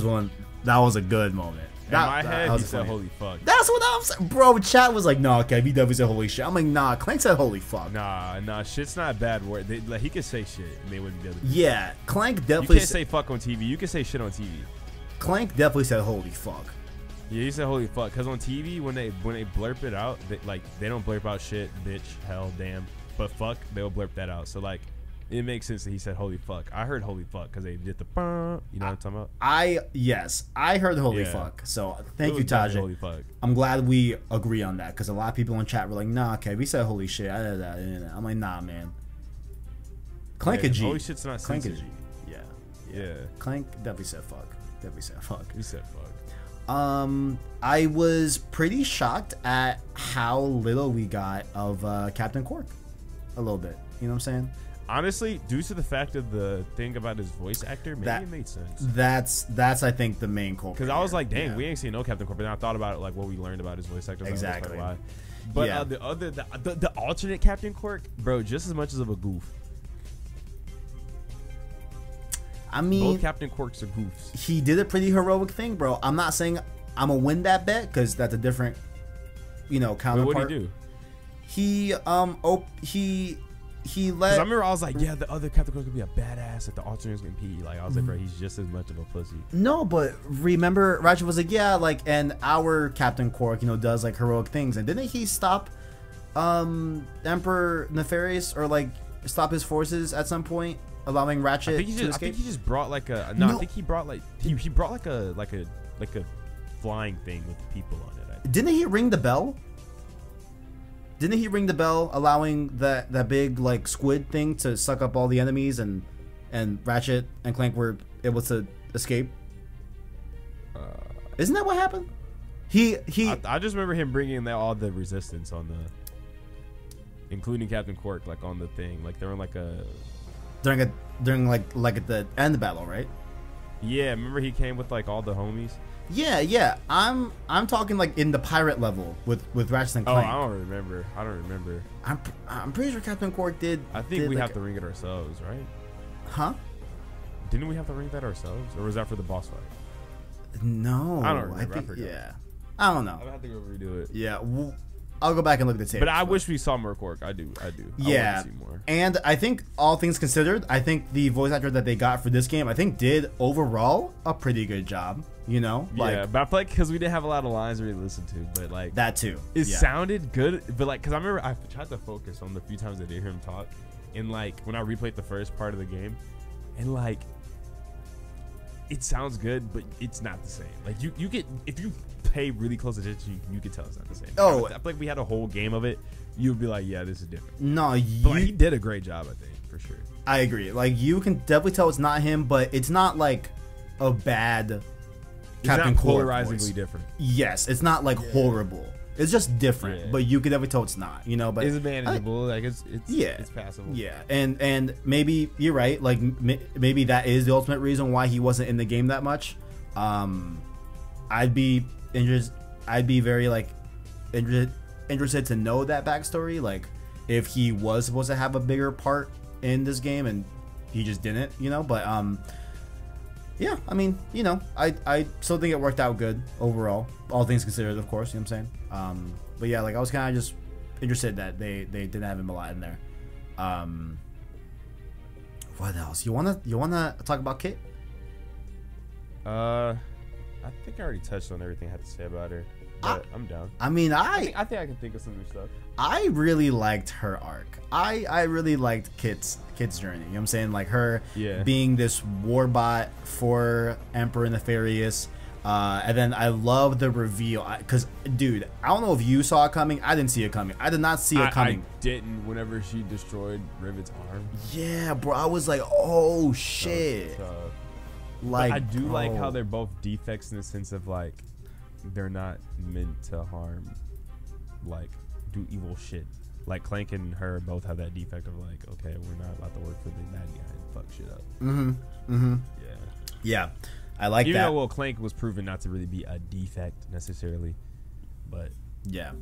was a good moment. In my head, he said "Holy fuck." That's what I'm saying, bro. Chat was like, "Nah, Kev, he definitely said holy shit." I'm like, "Nah, Clank said holy fuck." Nah, shit's not a bad word. Like, he could say shit and they wouldn't be able to. Yeah, Clank definitely. You can't say fuck on TV. You can say shit on TV. Clank definitely said holy fuck. Yeah, he said holy fuck, because on TV when they blurp it out, they don't blurp out shit, bitch, hell, damn, but fuck, they'll blurp that out. So like It makes sense that he said holy fuck. I heard holy fuck because they did the you know what I'm talking about? I heard holy fuck. So thank you, Tajay. Holy fuck. I'm glad we agree on that because a lot of people in chat were like, nah, okay, we said holy shit. I'm like, nah, man. Clank a G. Holy shit's not Clank a censored. G. Yeah. Clank definitely said fuck. Definitely said fuck. He said fuck. I was pretty shocked at how little we got of Captain Cork. A little bit. You know what I'm saying? Honestly, due to the fact of the thing about his voice actor, maybe it made sense. That's I think the main culprit. Because I was like, dang, we ain't seen no Captain Cork, but then I thought about it, like what we learned about his voice actor. Exactly. Why. But the alternate Captain Cork, bro, just as much as of a goof. I mean, both Captain Corks are goofs. He did a pretty heroic thing, bro. I'm not saying I'm gonna win that bet because that's a different, counterpart. What did he do? He let. I remember I was like, yeah, the other Captain Cork could be a badass if the alternate's gonna be like. I was like, bro, he's just as much of a pussy. No, but remember, Ratchet was like, yeah, like, and our Captain Cork, does like heroic things, and didn't he stop, Emperor Nefarious or like stop his forces at some point, allowing Ratchet to escape? I think he just brought like a. No, I think he brought like he brought like a flying thing with people on it. Didn't he ring the bell? Didn't he ring the bell, allowing that big like squid thing to suck up all the enemies, and Ratchet and Clank were able to escape? Isn't that what happened? I just remember him bringing all the resistance on the, including Captain Cork, like on the thing, like they were like during like at the end of the battle, right? Yeah, remember he came with like all the homies. Yeah. I'm talking like in the pirate level with Ratchet and Clank. Oh, I don't remember. I'm pretty sure Captain Cork did. I think we have to ring it ourselves, right? Huh? Didn't we have to ring that ourselves, or was that for the boss fight? No, I don't remember. I don't know. I have to go redo it. Yeah, I'll go back and look at the tape. But I wish we saw more Cork. I do. Yeah, I want to see more. And I think all things considered, I think the voice actor that they got for this game, I think did overall a pretty good job. But I feel like because we didn't have a lot of lines to really listen to, but like that too. It sounded good, but like because I remember I tried to focus on the few times I did hear him talk, and like when I replayed the first part of the game, and like it sounds good, but it's not the same. Like you get, if you pay really close attention, you can tell it's not the same. I feel like we had a whole game of it, you'd be like, yeah, this is different. No, but like, he did a great job, I think, for sure. I agree. Like you can definitely tell it's not him, but it's not like a bad Captain Cork polarizingly different. Yes, it's not like horrible. It's just different, but you can definitely tell it's not. But it's manageable. Like it's passable. Yeah, and maybe you're right. Like maybe that is the ultimate reason why he wasn't in the game that much. I'd be interested. I'd be very like interested to know that backstory. Like if he was supposed to have a bigger part in this game and he just didn't. But yeah, I mean, I still think it worked out good overall, all things considered, of course. You know what I'm saying? But yeah, like I was kind of just interested that they didn't have him a lot in there. What else? You wanna talk about Kit? I think I already touched on everything I had to say about her. But I'm down. I mean, I think I can think of some new stuff. I really liked her arc. I really liked Kit's journey. You know what I'm saying? Like her being this warbot for Emperor Nefarious. And then I love the reveal. Because, dude, I don't know if you saw it coming. I didn't see it coming. I did not see it coming. I didn't whenever she destroyed Rivet's arm. Yeah, bro. I was like, oh, shit. Like, I do like how they're both defects in the sense of, like, they're not meant to harm, like, do evil shit. Like, Clank and her both have that defect of, like, okay, we're not about to work for the bad guy and fuck shit up. Yeah. I like Even that. Even though, Clank was proven not to really be a defect necessarily, but yeah.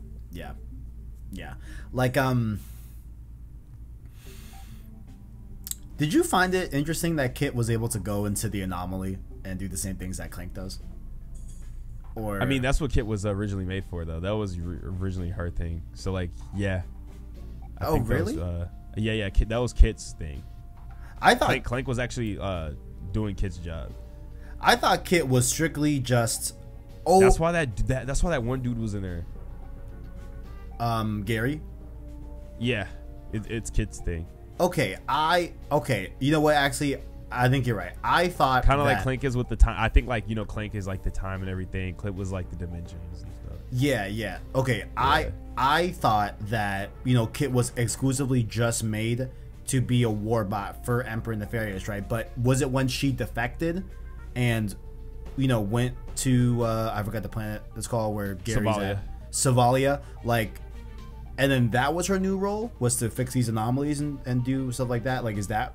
Like, did you find it interesting that Kit was able to go into the anomaly and do the same things that Clank does? Or I mean, that's what Kit was originally made for, though. That was originally her thing. So, like, yeah. I think really? Yeah. That was Kit's thing. I thought Clank was actually doing Kit's job. I thought Kit was strictly just. That's why that one dude was in there. Gary. Yeah, it's Kit's thing. Okay, you know what? Actually, I think you're right. I thought kind of like Clank is with the time. I think like Clank is like the time and everything. Clip was like the dimensions and stuff. Yeah. Okay, yeah. I thought that Kit was exclusively just made to be a warbot for Emperor Nefarious, right? But was it when she defected and went to I forgot the planet it's called where Gary's at, Savalia, like, and then that was her new role, was to fix these anomalies and do stuff like that? Like, is that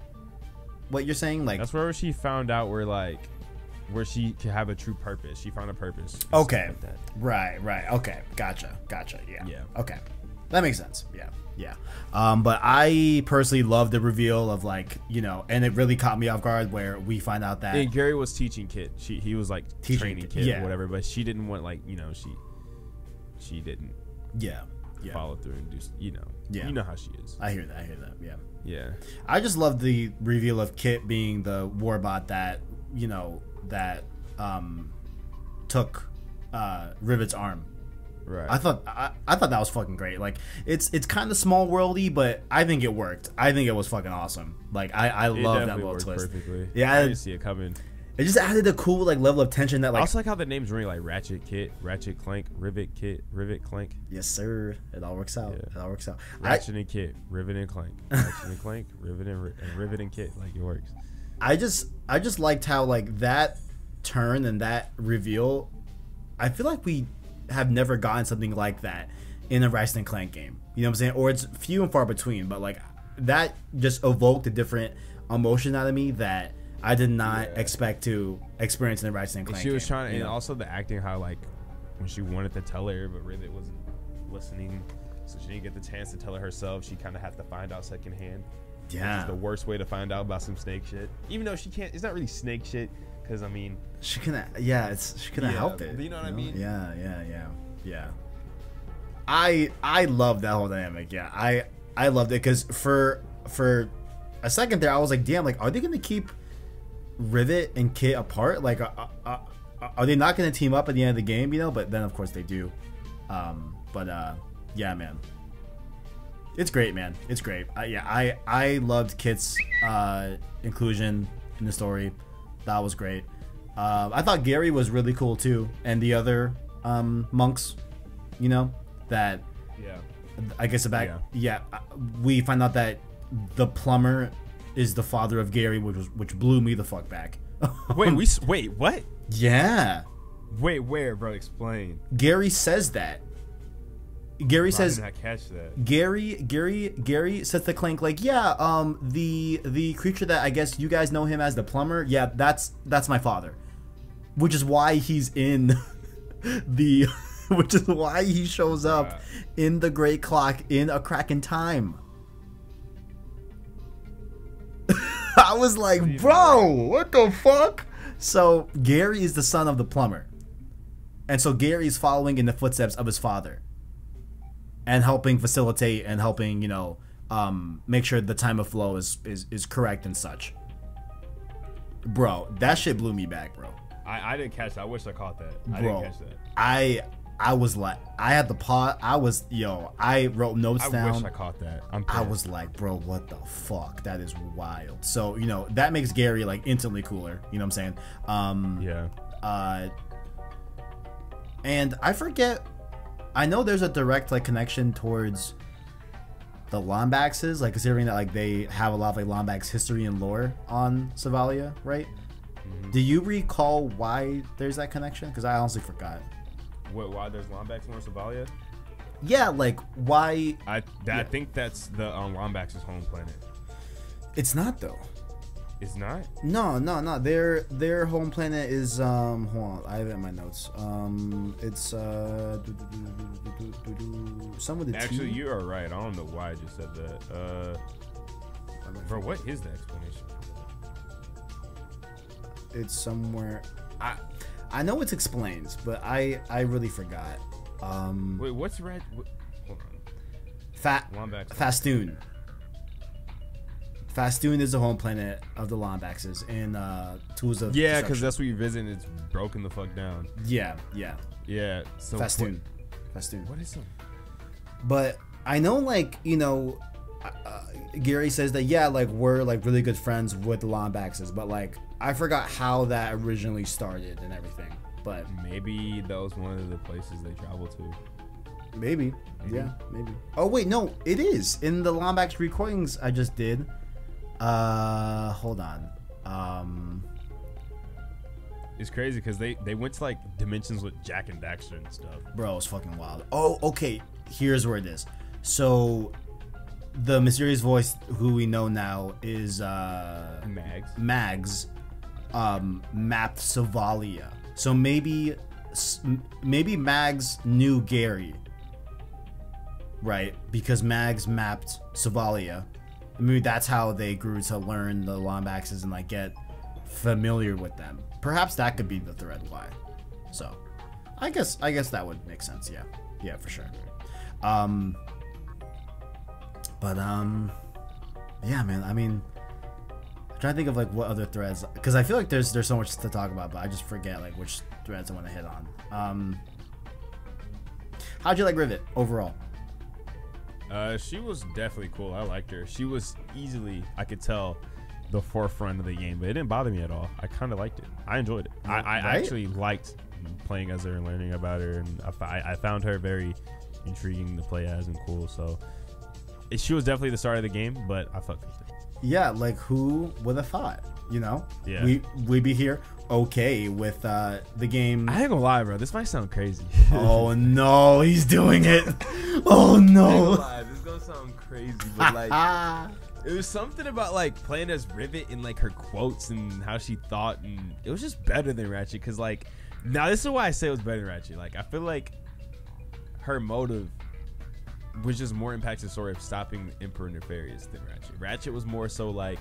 what you're saying? Like, that's where she found out where she could have a true purpose. She found a purpose. Okay. Like that. Right. Okay. Gotcha. Yeah. Okay. That makes sense. Yeah. But I personally love the reveal of and it really caught me off guard where we find out that and Gary was teaching Kit. He was like training Kit or whatever, but she didn't want she didn't follow through and do you know how she is. I hear that. Yeah. I just love the reveal of Kit being the warbot that took Rivet's arm. Right. I thought that was fucking great. Like, it's kind of small worldy, but I think it worked. I think it was fucking awesome. Like, I love that little twist. Perfectly. Yeah, I didn't see it coming. It just added a cool level of tension that I also like how the names ring, like Ratchet Kit, Ratchet Clank, Rivet Kit, Rivet Clank. Yes, sir. It all works out. Yeah. It all works out. Ratchet and Kit, Rivet and Clank, Ratchet and Clank, Rivet and Kit. Like, it works. I just liked how that turn and that reveal. I feel like we have never gotten something like that in a Ratchet and Clank game. You know what I'm saying? Or it's few and far between. But that just evoked a different emotion out of me that I did not expect to experience in a Ratchet and Clank. She was trying to, and also the acting, how when she wanted to tell her, but Rivet wasn't listening, so she didn't get the chance to tell her herself. She kind of had to find out secondhand. Yeah, which is the worst way to find out about some snake shit. Even though she can't, it's not really snake shit, because she couldn't. Yeah, she couldn't help it. You know what I mean? Yeah. I love that whole dynamic. Yeah, I loved it because for a second there I was like, damn, are they gonna keep Rivet and Kit apart? Are they not gonna team up at the end of the game? But then of course they do. Yeah, man. It's great, man. It's great. I loved Kit's inclusion in the story. That was great. I thought Gary was really cool too, and the other monks. That. Yeah. I guess we find out that the plumber is the father of Gary, which blew me the fuck back. Wait, what? Yeah. Wait, where, bro? Explain. Gary says that. Gary says, I did not catch that. Gary says to Clank, the creature that I guess you guys know him as the plumber, yeah, that's my father. Which is why he's in which is why he shows up in the Great Clock in A Crack in Time. I was like, bro, what the fuck? So Gary is the son of the plumber. And so Gary's following in the footsteps of his father. And helping facilitate and helping, make sure the time of flow is correct and such. Bro, that shit blew me back, bro. I didn't catch that. I wish I caught that. I Bro, didn't catch that. I was like, I had the pot. I wrote notes down. I wish I caught that. I was like, bro, what the fuck? That is wild. So, that makes Gary instantly cooler. You know what I'm saying? Yeah. And I forget. I know there's a direct connection towards the Lombaxes, considering that they have a lot of Lombax history and lore on Savalia, right? Mm-hmm. Do you recall why there's that connection? Because I honestly forgot. Why there's Lombax on Savalia? Yeah, why? I think that's the Lombax's home planet. It's not though. It's not? No. Their home planet is hold on, I have it in my notes. It's some with the Actually, T. you are right. I don't know why I just said that. Bro, what is the explanation? It's somewhere. I know it's explained, but I really forgot. Wait, what's red? Hold on. Fastoon. Fastoon is the home planet of the Lombaxes in Tools of Destruction. Because that's where you visit and it's broken the fuck down. Yeah. So Fastoon. What is it? But I know, Gary says that, yeah, like we're like really good friends with the Lombaxes, but like I forgot how that originally started and everything. But maybe that was one of the places they traveled to. Maybe. Yeah, maybe. Oh wait, no, it is in the Lombax recordings I just did. Hold on. It's crazy because they went to like dimensions with Jack and Daxter and stuff. Bro, it's fucking wild. Oh, okay. Here's where it is. So the mysterious voice who we know now is Mags mapped Savalia. So maybe Mags knew Gary, right? Because Mags mapped Savalia. Maybe that's how they grew to learn the Lombaxes and like get familiar with them. Perhaps that could be the thread why. So I guess that would make sense. Yeah, for sure. Yeah, man. I mean, I'm trying to think of like what other threads, because I feel like there's so much to talk about, but I just forget like which threads I want to hit on. How'd you like Rivet overall? She was definitely cool. I liked her. She was easily, I could tell, the forefront of the game, but it didn't bother me at all. I kind of liked it. I enjoyed it. I actually liked playing as her and learning about her, and I found her very intriguing to play as and cool. So she was definitely the start of the game, but I fucked with it. Yeah, like who would have thought? You know, yeah, we'd be here okay with the game. I ain't gonna lie, bro. This might sound crazy. Oh no, he's doing it. Oh no. I ain't gonna lie. This is gonna sound crazy, but like. It was something about like playing as Rivet and like her quotes and how she thought, and it was just better than Ratchet. Cause like, now this is why I say it was better than Ratchet. Like, I feel like her motive was just more impactful the story of stopping Emperor Nefarious than Ratchet. Ratchet was more so like,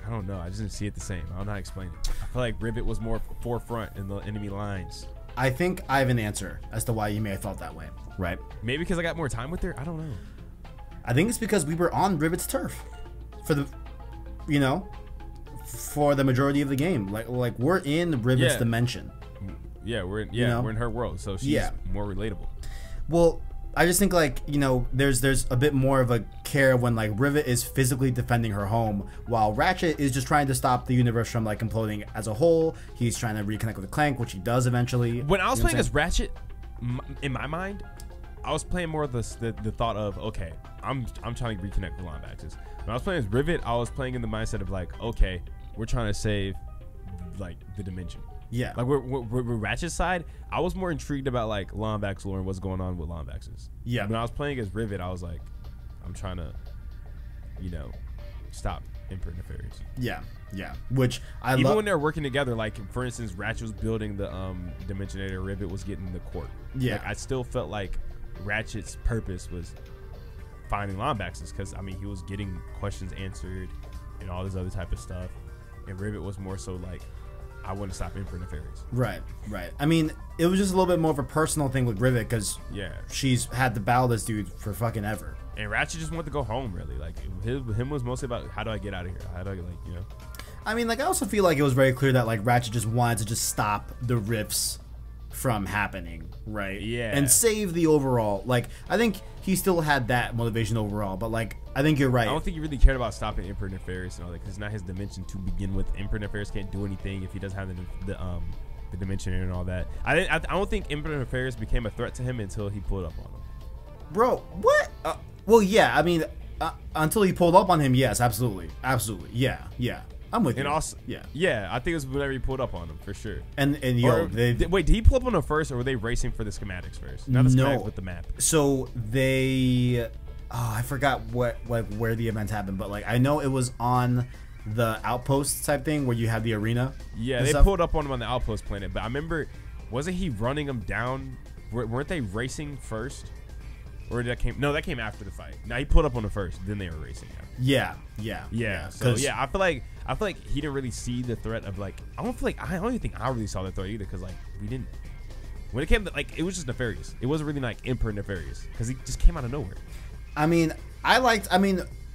I don't know, I just didn't see it the same. I don't know how to explain it. I feel like Rivet was more forefront in the enemy lines. I think I have an answer as to why you may have felt that way. Right? Maybe because I got more time with her. I don't know. I think it's because we were on Rivet's turf for the, you know, for the majority of the game. Like we're in Rivet's dimension. Yeah, we're in her world, so she's more relatable. Well, I just think like, you know, there's a bit more of a care when like Rivet is physically defending her home, while Ratchet is just trying to stop the universe from like imploding as a whole. He's trying to reconnect with Clank, which he does eventually. When I was playing as Ratchet, in my mind, I was playing more of the thought of, okay, I'm trying to reconnect with Lombaxes. When I was playing as Rivet, I was playing in the mindset of like, okay, we're trying to save like the dimension. Yeah. Like we're Ratchet's side, I was more intrigued about like Lombax lore and what's going on with Lombaxes. Yeah. When I was playing as Rivet, I was like, I'm trying to, you know, stop Emperor Nefarious. Yeah. Yeah. Which I love. Even when they're working together, like for instance, Ratchet was building the Dimensionator, Rivet was getting the court. Yeah. Like, I still felt like Ratchet's purpose was finding Lombaxes, because I mean he was getting questions answered and all this other type of stuff, and Rivet was more so like, I want to stop Emperor Nefarious. Right. I mean, it was just a little bit more of a personal thing with Rivet, because she's had to battle this dude for fucking ever, and Ratchet just wanted to go home. Really, like him was mostly about, how do I get out of here? How do I, like, you know? I mean, like, I also feel like it was very clear that like Ratchet just wanted to just stop the rifts from happening, right? Yeah. And save the overall. Like, I think he still had that motivation overall, but like, I think you're right. I don't think he really cared about stopping Emperor Nefarious and all that, because it's not his dimension to begin with. Emperor Nefarious can't do anything if he doesn't have the dimension and all that. I don't think Emperor Nefarious became a threat to him until he pulled up on him. Bro, what? Well, yeah. I mean, until he pulled up on him, yes, absolutely. Yeah. I'm with you. And also, I think it was whenever he pulled up on him, for sure. And yo, wait, did he pull up on him first, or were they racing for the schematics first? Not the schematics, but the map. So they, I forgot where the event happened, but like I know it was on the outpost type thing where you have the arena. Yeah, they pulled up on him on the outpost planet, but I remember, wasn't he running them down? Weren't they racing first? Or that came after the fight. Now he pulled up on him first, then they were racing. Yeah. So yeah, I feel like he didn't really see the threat of like, I don't even think I really saw the threat either, because like we didn't. When it came to like, it was just Nefarious. It wasn't really like Emperor Nefarious, because he just came out of nowhere. I mean,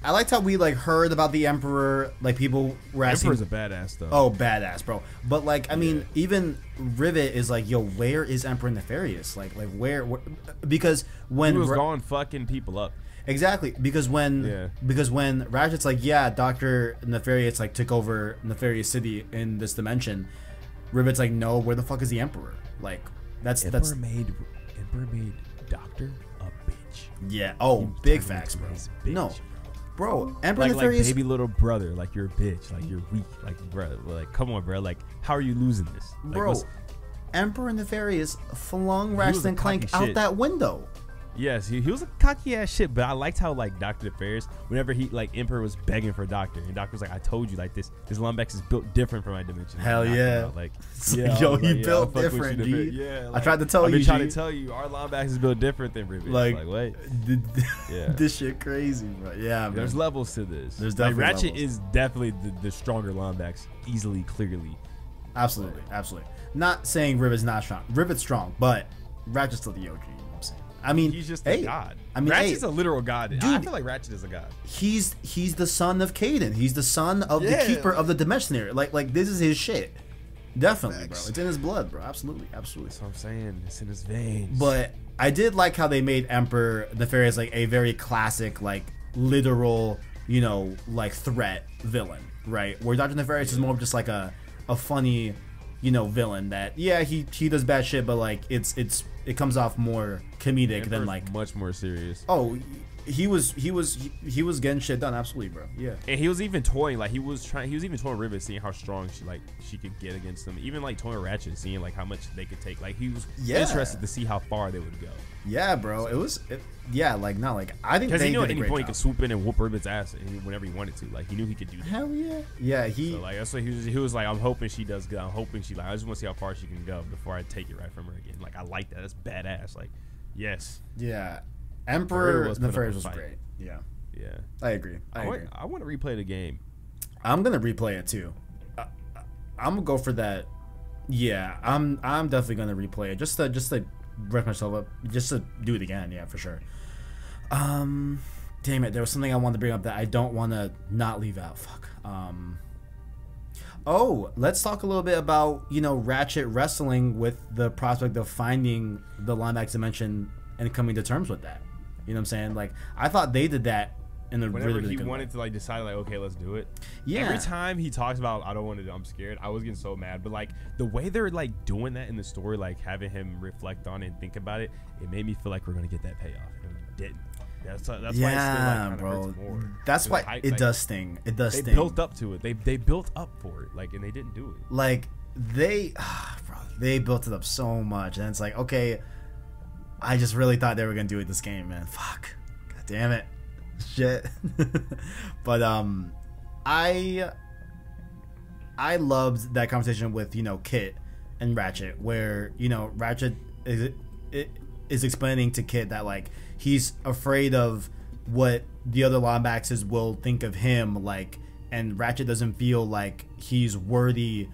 I liked how we like heard about the Emperor. Like people were asking. Emperor's a badass though. Oh, badass, bro. But like, I mean, even Rivet is like, yo, where is Emperor Nefarious? Like where? Because when he was going fucking people up. Exactly, because when Ratchet's like, yeah, Dr. Nefarious like took over Nefarious City in this dimension, Rivet's like, no, where the fuck is the Emperor? Like, Emperor made Doctor a bitch. Yeah. Oh, big facts, bro. No, bro. Emperor Nefarious, like baby little brother, like you're a bitch, like you're weak, like bro, like come on, bro, like how are you losing this, like, bro? Emperor Nefarious flung Ratchet Clank out that window. Yes, he was a cocky ass shit, but I liked how like Dr. Nefarious, whenever he like Emperor was begging for Doctor, and Doctor was like, I told you, like this Lumbex is built different from my dimension. Hell yeah. Like, yo, he built different, G. Yeah, like, I tried to tell you, trying to tell you, our Lumbex is built different than Rivet. Like wait. Yeah. This shit crazy, bro. Yeah, man. There's levels to this. There's definitely Ratchet levels. is definitely the stronger Lumbex, easily, clearly. Absolutely. Not saying Rivet's not strong. Rivet's strong, but Ratchet's still the OG. I mean, he's just a god. I mean, Ratchet's a literal god. Dude, I feel like Ratchet is a god. He's the son of Caden. He's the son of the keeper of the Dimensionary. Like this is his shit. Definitely, bro. It's in his blood, bro. Absolutely. That's what I'm saying. It's in his veins. But I did like how they made Emperor Nefarious like a very classic, like literal, you know, like threat villain, right? Where Dr. Nefarious is more of just like a funny, you know, villain that he does bad shit, but like it comes off more comedic than like much more serious. Oh, he was getting shit done, absolutely, bro. Yeah. And he was even toying, like he was even toying Rivet, seeing how strong she could get against them. Even like toying Ratchet, seeing like how much they could take. Like he was interested to see how far they would go. Yeah, bro. I think because he knew at did any a great point he job. could swoop in and whoop Rivet's ass whenever he wanted to. Like he knew he could do that. Hell yeah. Yeah, so like that's what he was like, I'm hoping she does good. I'm hoping she I just want to see how far she can go before I take it right from her again. Like I like that. That's badass. Like yes. Yeah. Emperor Nefarious was great. Yeah. Yeah. I agree. I want to replay the game. I'm gonna replay it too. I'm gonna go for that. Yeah, I'm definitely gonna replay it just to rest myself up, just to do it again. Yeah, for sure. Damn it, there was something I wanted to bring up that I don't want to not leave out. Fuck. Oh, let's talk a little bit about, you know, Ratchet wrestling with the prospect of finding the Linebacker dimension and coming to terms with that. You know what I'm saying? Like, I thought they did that in a whenever really he wanted to like decide like, okay, let's do it. Yeah. Every time he talks about I don't want to do, I'm scared, I was getting so mad. But like the way they're like doing that in the story, like having him reflect on it and think about it, it made me feel like we're gonna get that payoff, and we didn't. That's why it still like bro. hurts more. That's why it does sting. It does sting. They built up to it. They built up for it, like, and they didn't do it. Like they built it up so much, and it's like, okay, I just really thought they were gonna do it this game, man. Fuck, god damn it, shit. But I loved that conversation with, you know, Kit and Ratchet, where, you know, Ratchet is explaining to Kit that like he's afraid of what the other linebackers will think of him, like, and Ratchet doesn't feel like he's worthy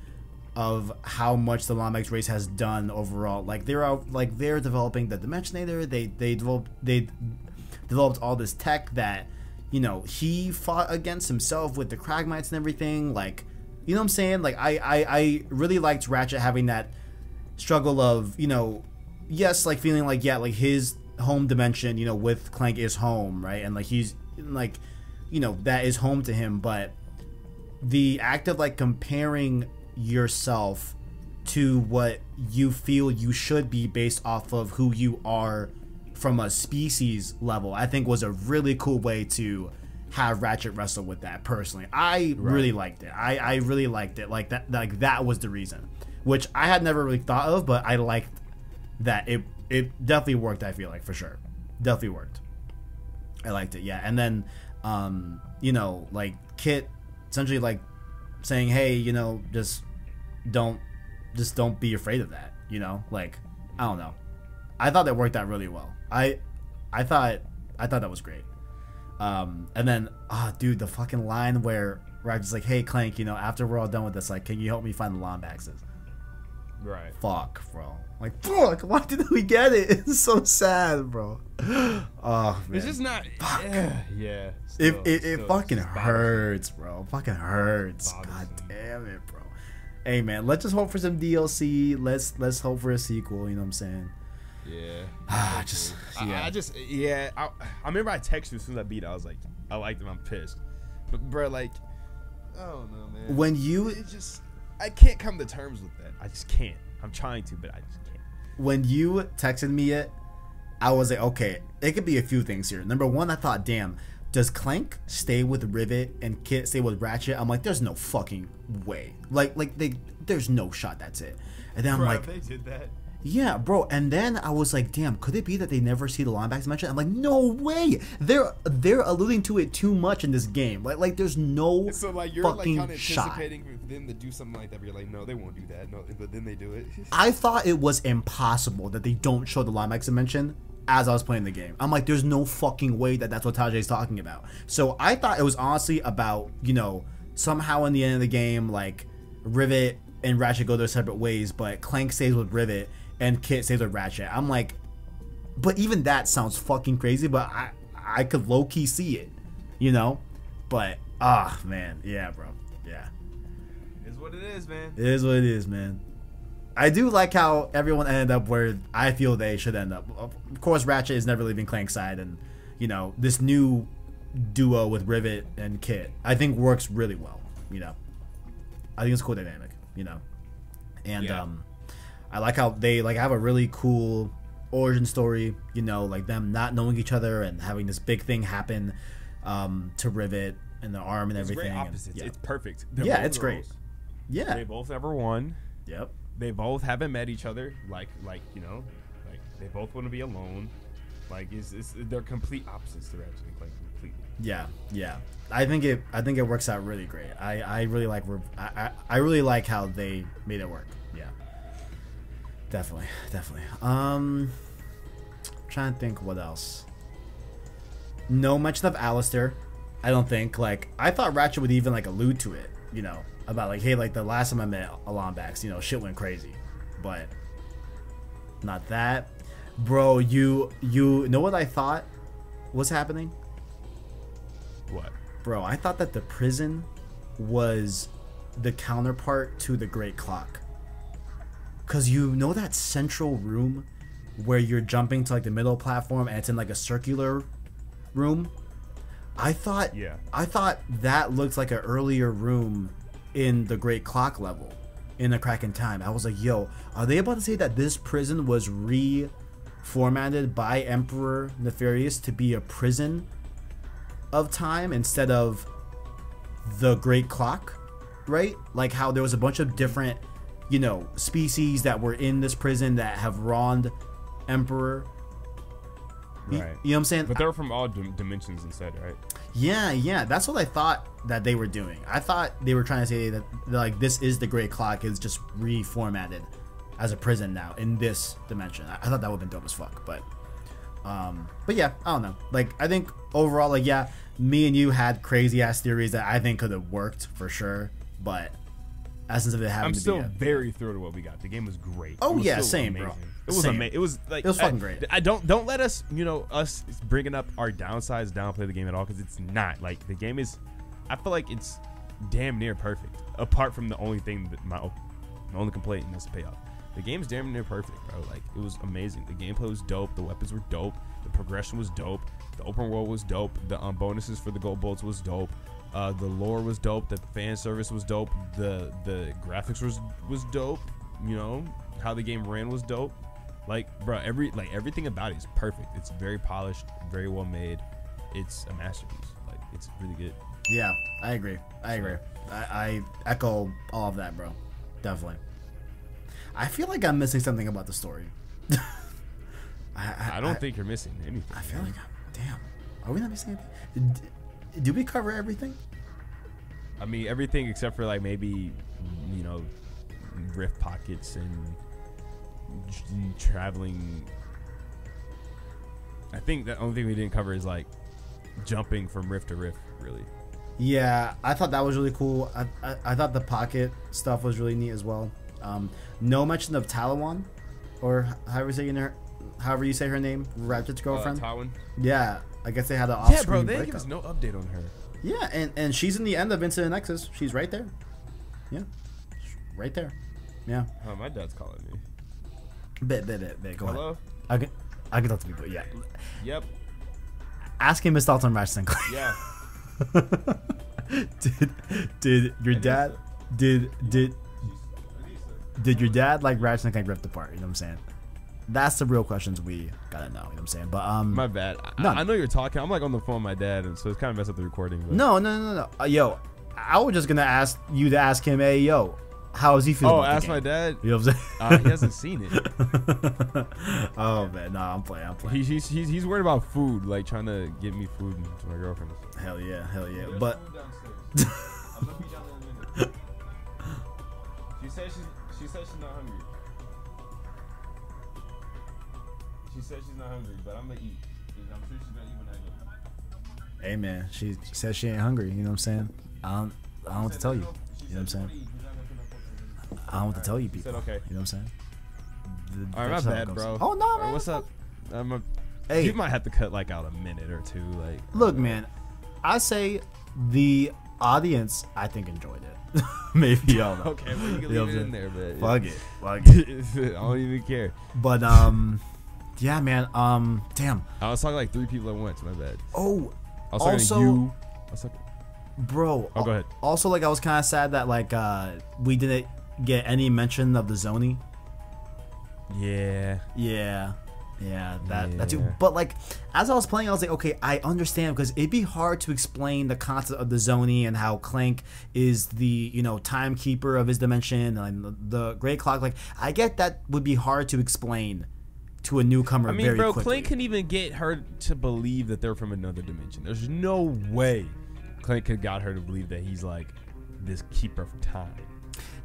of how much the Linebacker race has done overall. Like they're developing the Dimensionator. They developed all this tech that, you know, he fought against himself with the Kragmites and everything. Like, you know what I'm saying? Like I really liked Ratchet having that struggle of, you know, yes, like feeling like, yeah, like his home dimension, you know, with Clank is home, right? And like he's like, you know, that is home to him, but the act of like comparing yourself to what you feel you should be based off of who you are from a species level, I think was a really cool way to have Ratchet wrestle with that. Personally, I really liked it. I really liked it. Like that was the reason, which I had never really thought of, but I liked that. It definitely worked. I feel like, for sure, definitely worked. I liked it. Yeah. And then you know, like Kit essentially like saying, hey, you know, just don't be afraid of that, you know? Like, I don't know, I thought that worked out really well. I thought that was great. And then dude, the fucking line where Ratchet's like, hey Clank, you know, after we're all done with this, like, can you help me find the Lombaxes? Right. Fuck, bro. Like, fuck. Why didn't we get it? It's so sad, bro. Oh man. It's just not. Fuck. Yeah. It fucking hurts, bro. Fucking hurts. God damn it, bro. Hey man, let's just hope for some DLC. Let's hope for a sequel. You know what I'm saying? Yeah. I remember I texted you as soon as I beat it. I was like, I liked him. I'm pissed. But bro, like, I don't know, man. When you, it just, I can't come to terms with that. I just can't. I'm trying to, but I just can't. When you texted me it, I was like, okay, it could be a few things here. Number one, I thought, damn, does Clank stay with Rivet and Kit stay with Ratchet? I'm like, there's no fucking way. There's no shot. That's it. And then I'm like, they did that. Yeah, bro. And then I was like, damn, could it be that they never see the linebackers mentioned? I'm like, no way. They're alluding to it too much in this game. Like there's no so like you're fucking like kind of shot. anticipating for them to do something like that, but you're like, no, they won't do that. No, but then they do it. I thought it was impossible that they don't show the linebackers mention as I was playing the game. I'm like, there's no fucking way that that's what Tajay's talking about. So I thought it was honestly about, you know, somehow in the end of the game, like Rivet and Ratchet go their separate ways, but Clank stays with Rivet and Kit stays with Ratchet. I'm like, but even that sounds fucking crazy, but I could low-key see it, you know? But, man. Yeah, bro. Yeah. It is what it is, man. It is what it is, man. I do like how everyone ended up where I feel they should end up. Of course, Ratchet is never leaving Clank's side, and, you know, this new duo with Rivet and Kit, I think works really well, you know? I think it's a cool dynamic, you know? And, yeah. I like how they have a really cool origin story, you know, like them not knowing each other and having this big thing happen to Rivet and the arm and everything. Great opposites. And, It's perfect. Yeah, it's great. Yeah. They both never won. Yep. They both haven't met each other. Like you know, like they both want to be alone. Like they're complete opposites to Ratchet and Clank completely. Yeah, yeah. I think it works out really great. I really like I really like how they made it work. Yeah. Definitely. Trying to think what else. No mention of Alistair. I don't think. Like, I thought Ratchet would even like allude to it, you know, about like, hey, like the last time I met Alombax, you know, shit went crazy. But not that. Bro, you know what I thought was happening? What? Bro, I thought that the prison was the counterpart to the Great Clock. Cause you know that central room where you're jumping to like the middle platform and it's in like a circular room? I thought that looked like an earlier room in the Great Clock level in the Crack in Time. I was like, yo, are they about to say that this prison was reformatted by Emperor Nefarious to be a prison of time instead of the Great Clock, right? Like how there was a bunch of different, you know, species that were in this prison that have wronged Emperor. Right. You know what I'm saying? But they're from all dimensions instead, right? Yeah. That's what I thought that they were doing. I thought they were trying to say that like this is the Great Clock is just reformatted as a prison now in this dimension. I thought that would have been dope as fuck, but yeah, I don't know. Like I think overall, like yeah, me and you had crazy ass theories that I think could have worked for sure, but essence of it having I'm to still be very thrilled with what we got. The game was great. Oh was yeah, still same, amazing. bro. It was amazing. It was like it was fucking great. I don't let us, you know, us bringing up our downsides downplay the game at all because it's not. Like the game is, I feel like it's damn near perfect. Apart from the only thing that my only complaint and that's the payoff. The game's damn near perfect, bro. Like it was amazing. The gameplay was dope. The weapons were dope. The progression was dope. The open world was dope. The bonuses for the gold bolts was dope. The lore was dope. The fan service was dope. The graphics was dope. You know how the game ran was dope. Like, bro, everything about it is perfect. It's very polished, very well made. It's a masterpiece. Like, it's really good. Yeah, I agree. I echo all of that, bro. Definitely. I feel like I'm missing something about the story. I don't think you're missing anything. I feel like damn. Are we not missing anything? Did we cover everything? I mean, everything except for like maybe, you know, rift pockets and traveling. I think the only thing we didn't cover is like jumping from rift to rift, really. Yeah, I thought that was really cool. I thought the pocket stuff was really neat as well. No mention of Talawan, or however you say her name, Ratchet's girlfriend. Tywin. Yeah, I guess they had an Yeah, off-screen bro, they breakup. give us no update on her. Yeah, and she's in the end of Incident Nexus. She's right there. Yeah, right there. Yeah. Oh, my dad's calling me. Bet. Go Hello? ahead. I can talk to people. Yeah. Yep. Ask him his thoughts on Ratchet Clank. Yeah. did your dad did your dad like Ratchet Clank ripped apart? You know what I'm saying? That's the real questions we gotta know. You know what I'm saying? But My bad. I know you're talking. I'm like on the phone with my dad, and so it's kind of messed up the recording. But. No. Yo, I was just gonna ask you to ask him. Hey, yo, how does he feel? about Ask the game? my dad. You know what I'm saying? He hasn't seen it. Oh man, no, I'm playing. He's worried about food, like trying to get me food to my girlfriend. Hell yeah. But she said she's not hungry. She said she's not hungry, but I'm gonna eat. I'm sure she's gonna eat when I go. hey man, she says she ain't hungry. You know what I'm saying? I don't know what to tell you. You know what I'm saying? I don't know what to tell you people. Said okay. You know what I'm saying? All right, That's my how it bad, goes. bro. Oh no, All right, man. what's up? Hey, You might have to cut like out a minute or two. Like, look, man. I say the audience, I think, enjoyed it. Maybe y'all know. okay, well, you can You know leave what it I'm in there, but Fuck it. I don't even care. But yeah, man. Damn. I was talking like 3 people at once. My bad. Oh, I was talking also, to you. I was talking, bro. Oh, go ahead. Also, like, I was kind of sad that like we didn't get any mention of the Zoni. Yeah. That too. But like, as I was playing, I was like, okay, I understand, because it'd be hard to explain the concept of the Zoni and how Clank is the, you know, timekeeper of his dimension and the Great Clock. Like, I get that would be hard to explain to a newcomer. I mean, very bro, quickly. Clank couldn't even get her to believe that they're from another dimension. There's no way Clank could got her to believe that he's like this keeper of time.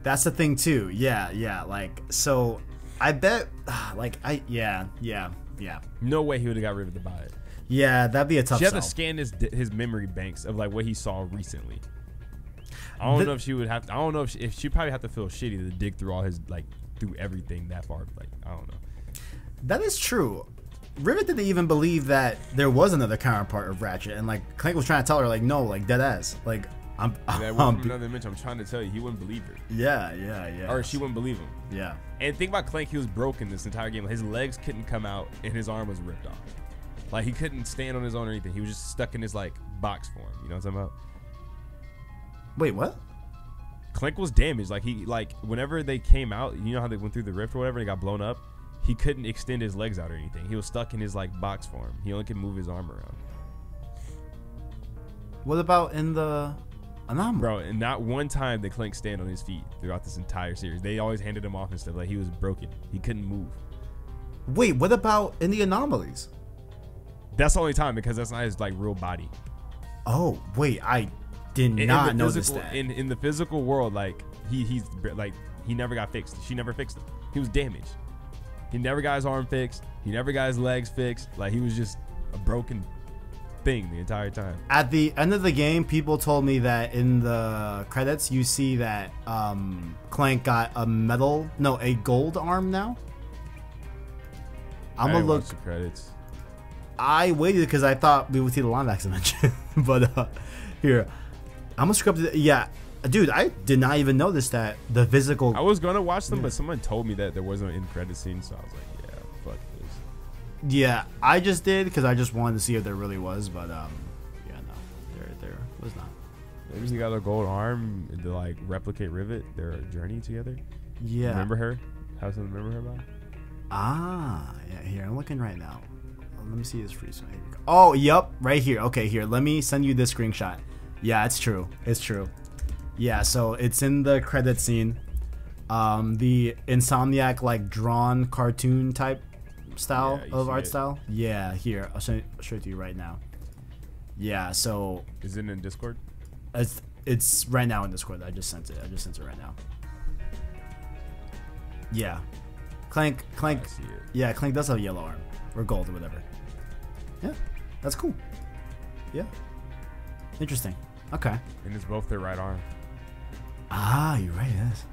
That's the thing too. Yeah. Like, so I bet, like, yeah. No way he would have got riveted by it. Yeah, that'd be a tough She had sell. to scan his memory banks of like what he saw recently. I don't know if she would have. I don't know if she probably have to feel shitty to dig through all his like through everything that far. Like, I don't know. That is true. Rivet didn't even believe that there was another counterpart of Ratchet, and like Clank was trying to tell her, like, no, like, dead ass, like, That was from another dimension. I'm trying to tell you, he wouldn't believe her. Yeah. Or she wouldn't believe him. Yeah. And think about Clank, he was broken this entire game. His legs couldn't come out, and his arm was ripped off. Like, he couldn't stand on his own or anything. He was just stuck in his like box form. You know what I'm talking about? Wait, what? Clank was damaged. Like, he whenever they came out, you know how they went through the rift or whatever, and he got blown up. He couldn't extend his legs out or anything. He was stuck in his like box form. He only could move his arm around. What about in the anomaly? Bro, and not one time did Clank stand on his feet throughout this entire series. They always handed him off and stuff. Like, he was broken. He couldn't move. Wait, what about in the anomalies? That's the only time, because that's not his like real body. Oh, wait, I did not notice physical, that. In the physical world, like he never got fixed. She never fixed him. He was damaged. He never got his arm fixed. He never got his legs fixed. Like, he was just a broken thing the entire time. At the end of the game, people told me that in the credits, you see that Clank got a gold arm now. I'm gonna look. Watch the credits. I waited because I thought we would see the linebacker dimension, but here, I'm gonna scrub to dude, I did not even notice that the physical. I was gonna watch them, but someone told me that there wasn't an end credit scene, so I was like, yeah, fuck this. Yeah, I just did because I just wanted to see if there really was, but no, there was not. Maybe he got a gold arm to like replicate Rivet, their journey together. Yeah. Remember her? Have someone remember her about? Yeah. Here, I'm looking right now. Let me see this free screen. Here we go. Oh, yep, right here. Okay, here. Let me send you this screenshot. Yeah, it's true. It's true. Yeah, so it's in the credit scene. The Insomniac like drawn cartoon type style of art style. Yeah, here. I'll show it to you right now. Yeah, so Is it in Discord? it's right now in Discord. I just sent it. Right now. Yeah. Clank. I see it. Yeah, Clank does have a yellow arm or gold or whatever. Yeah, that's cool. Yeah. Interesting. Okay. And it's both their right arm. Ah, you're right. It is.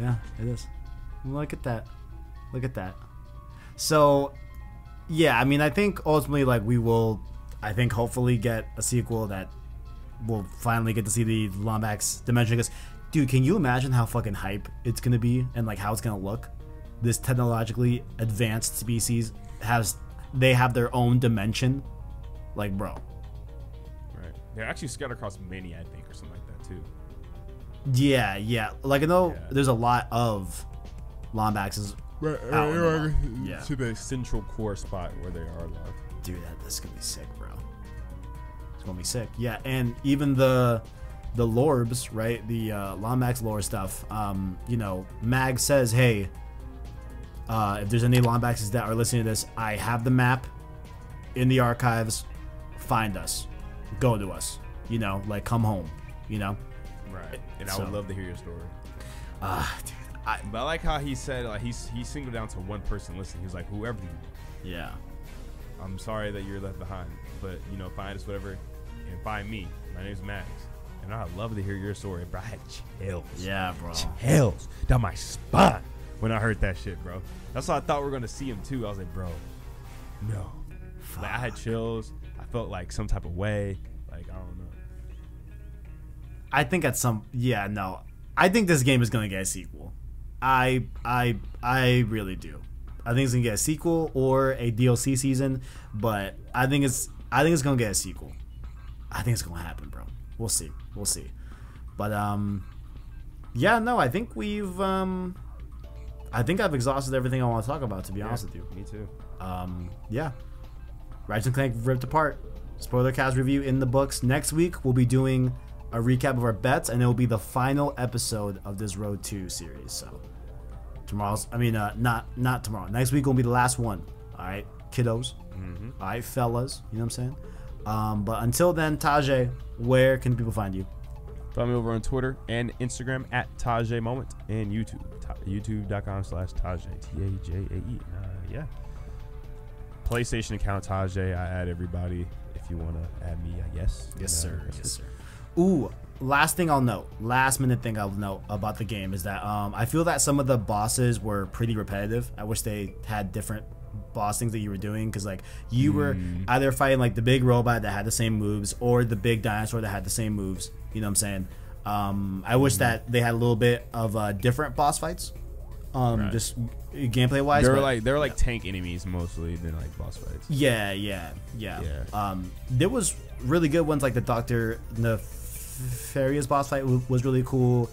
Yeah, it is. Look at that. Look at that. So, yeah, I mean, I think ultimately, like, we will, I think, hopefully get a sequel that we'll finally get to see the Lombax dimension. Because, dude, can you imagine how fucking hype it's going to be and, like, how it's going to look? This technologically advanced species they have their own dimension. Like, bro. Right. They're actually scattered across many, I think, or something like that, too. Yeah. Like, I know there's a lot of Lombaxes. Yeah. To the central core spot where they are locked. Dude, this is gonna be sick, bro. It's gonna be sick. Yeah, and even the Lorbs, right? The Lombax lore stuff. You know, Mag says, hey, if there's any Lombaxes that are listening to this, I have the map in the archives. Find us. Go to us. You know, like, come home. You know? Right. And I would love to hear your story. Dude. But I like how he said, like, he singled down to one person listening. He was like, whoever you. Yeah. I'm sorry that you're left behind, but, you know, find us, whatever, and find me. My name's Max, and I'd love to hear your story, bro. I had chills. Yeah, bro. Chills down my spine when I heard that shit, bro. That's why I thought we were going to see him, too. I was like, bro, no. Like, I had chills. I felt like some type of way. Like, I don't know. I think I think this game is going to get a sequel. I really do. I think it's gonna get a sequel or a DLC season, but I think it's gonna get a sequel. I think it's gonna happen, bro. We'll see. But yeah, no, I think I think I've exhausted everything I want to talk about, to be honest with you. Me too. Yeah. Ratchet Clank Ripped Apart Spoilercast review in the books. Next week we'll be doing a recap of our bets, and it will be the final episode of this Road 2 series. So not tomorrow. Next week will be the last one. All right, kiddos. Mm-hmm. All right, fellas. You know what I'm saying? But until then, Tajay, where can people find you? Find me over on Twitter and Instagram at Tajay Moment, and YouTube, youtube.com/Tajay, Tajae. Yeah. PlayStation account Tajay. I add everybody. If you want to add me, yes. Yes, sir. Yes, sir. Ooh, last minute thing I'll note about the game is that I feel that some of the bosses were pretty repetitive. I wish they had different boss things that you were doing, because like you were either fighting like the big robot that had the same moves or the big dinosaur that had the same moves. You know what I'm saying? I wish that they had a little bit of different boss fights. Right. Just gameplay wise. They were like tank enemies mostly than like boss fights. Yeah. There was really good ones, like the Dr. Nefarious boss fight was really cool.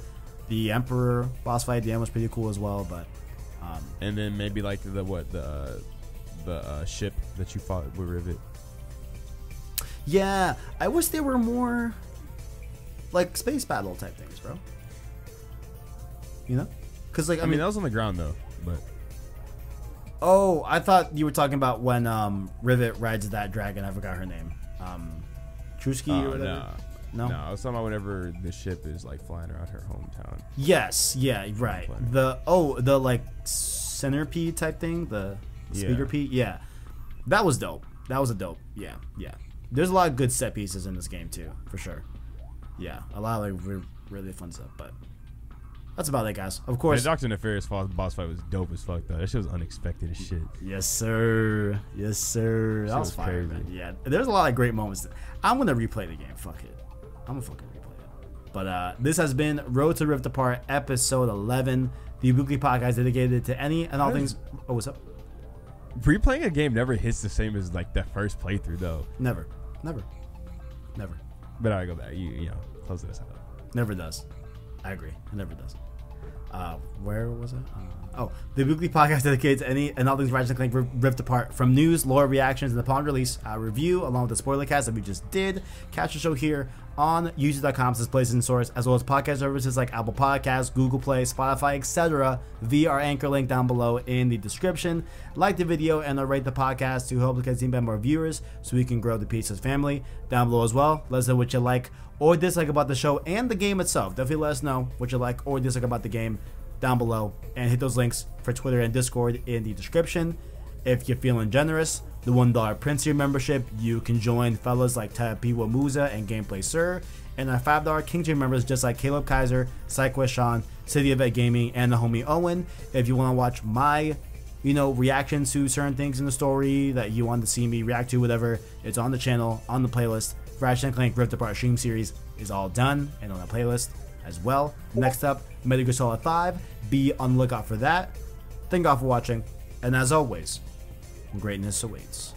The Emperor boss fight at the end was pretty cool as well. But and then maybe like the ship that you fought with Rivet. Yeah, I wish there were more like space battle type things, bro. You know? Because like I mean that was on the ground though. But oh, I thought you were talking about when Rivet rides that dragon. I forgot her name. Trusky or whatever. No, I was talking about whenever the ship is like flying around her hometown. Yes, yeah, right. The like centipede type thing, the speederpede. Yeah, that was dope. That was a dope. Yeah. There's a lot of good set pieces in this game too, for sure. Yeah, a lot of like really fun stuff. But that's about it, guys. Of course, the Dr. Nefarious boss fight was dope as fuck though. That shit was unexpected as shit. Yes, sir. That was fire, crazy. Man. Yeah, there's a lot of great moments. I'm gonna replay the game. Fuck it. I'm gonna fucking replay it. But this has been Road to Rift Apart, episode 11, the weekly podcast dedicated to any and all things. Oh, what's up? Replaying a game never hits the same as like that first playthrough, though. Never. But I go back. You know, close this out. Never does. I agree. It never does. Where was it? The weekly podcast dedicated to any and all things Ratchet Clank Rift Apart, from news, lore, reactions, and upon release, review, along with the spoilercast that we just did. Catch the show here on youtube.com/places source, as well as podcast services like Apple Podcasts, Google Play, Spotify, etc. via our anchor link down below in the description. Like the video and rate the podcast to help get by more viewers so we can grow the Pieces family. Down below as well, let us know what you like or dislike about the show and the game itself. Definitely let us know what you like or dislike about the game down below, and hit those links for Twitter and Discord in the description. If you're feeling generous, the $1 Prince Tier membership, you can join fellas like Tapiwa Musa and Gameplay Sir, and our $5 King Tier members just like Caleb Kaiser, Psyquest Sean, City of Ed Gaming, and the homie Owen. If you want to watch my reactions to certain things in the story that you want to see me react to, whatever, it's on the channel, on the playlist. Ratchet Clank Rift Apart Stream Series is all done and on the playlist as well. Next up, Metal Gear Solid 5. Be on the lookout for that. Thank God for watching, and as always, greatness awaits.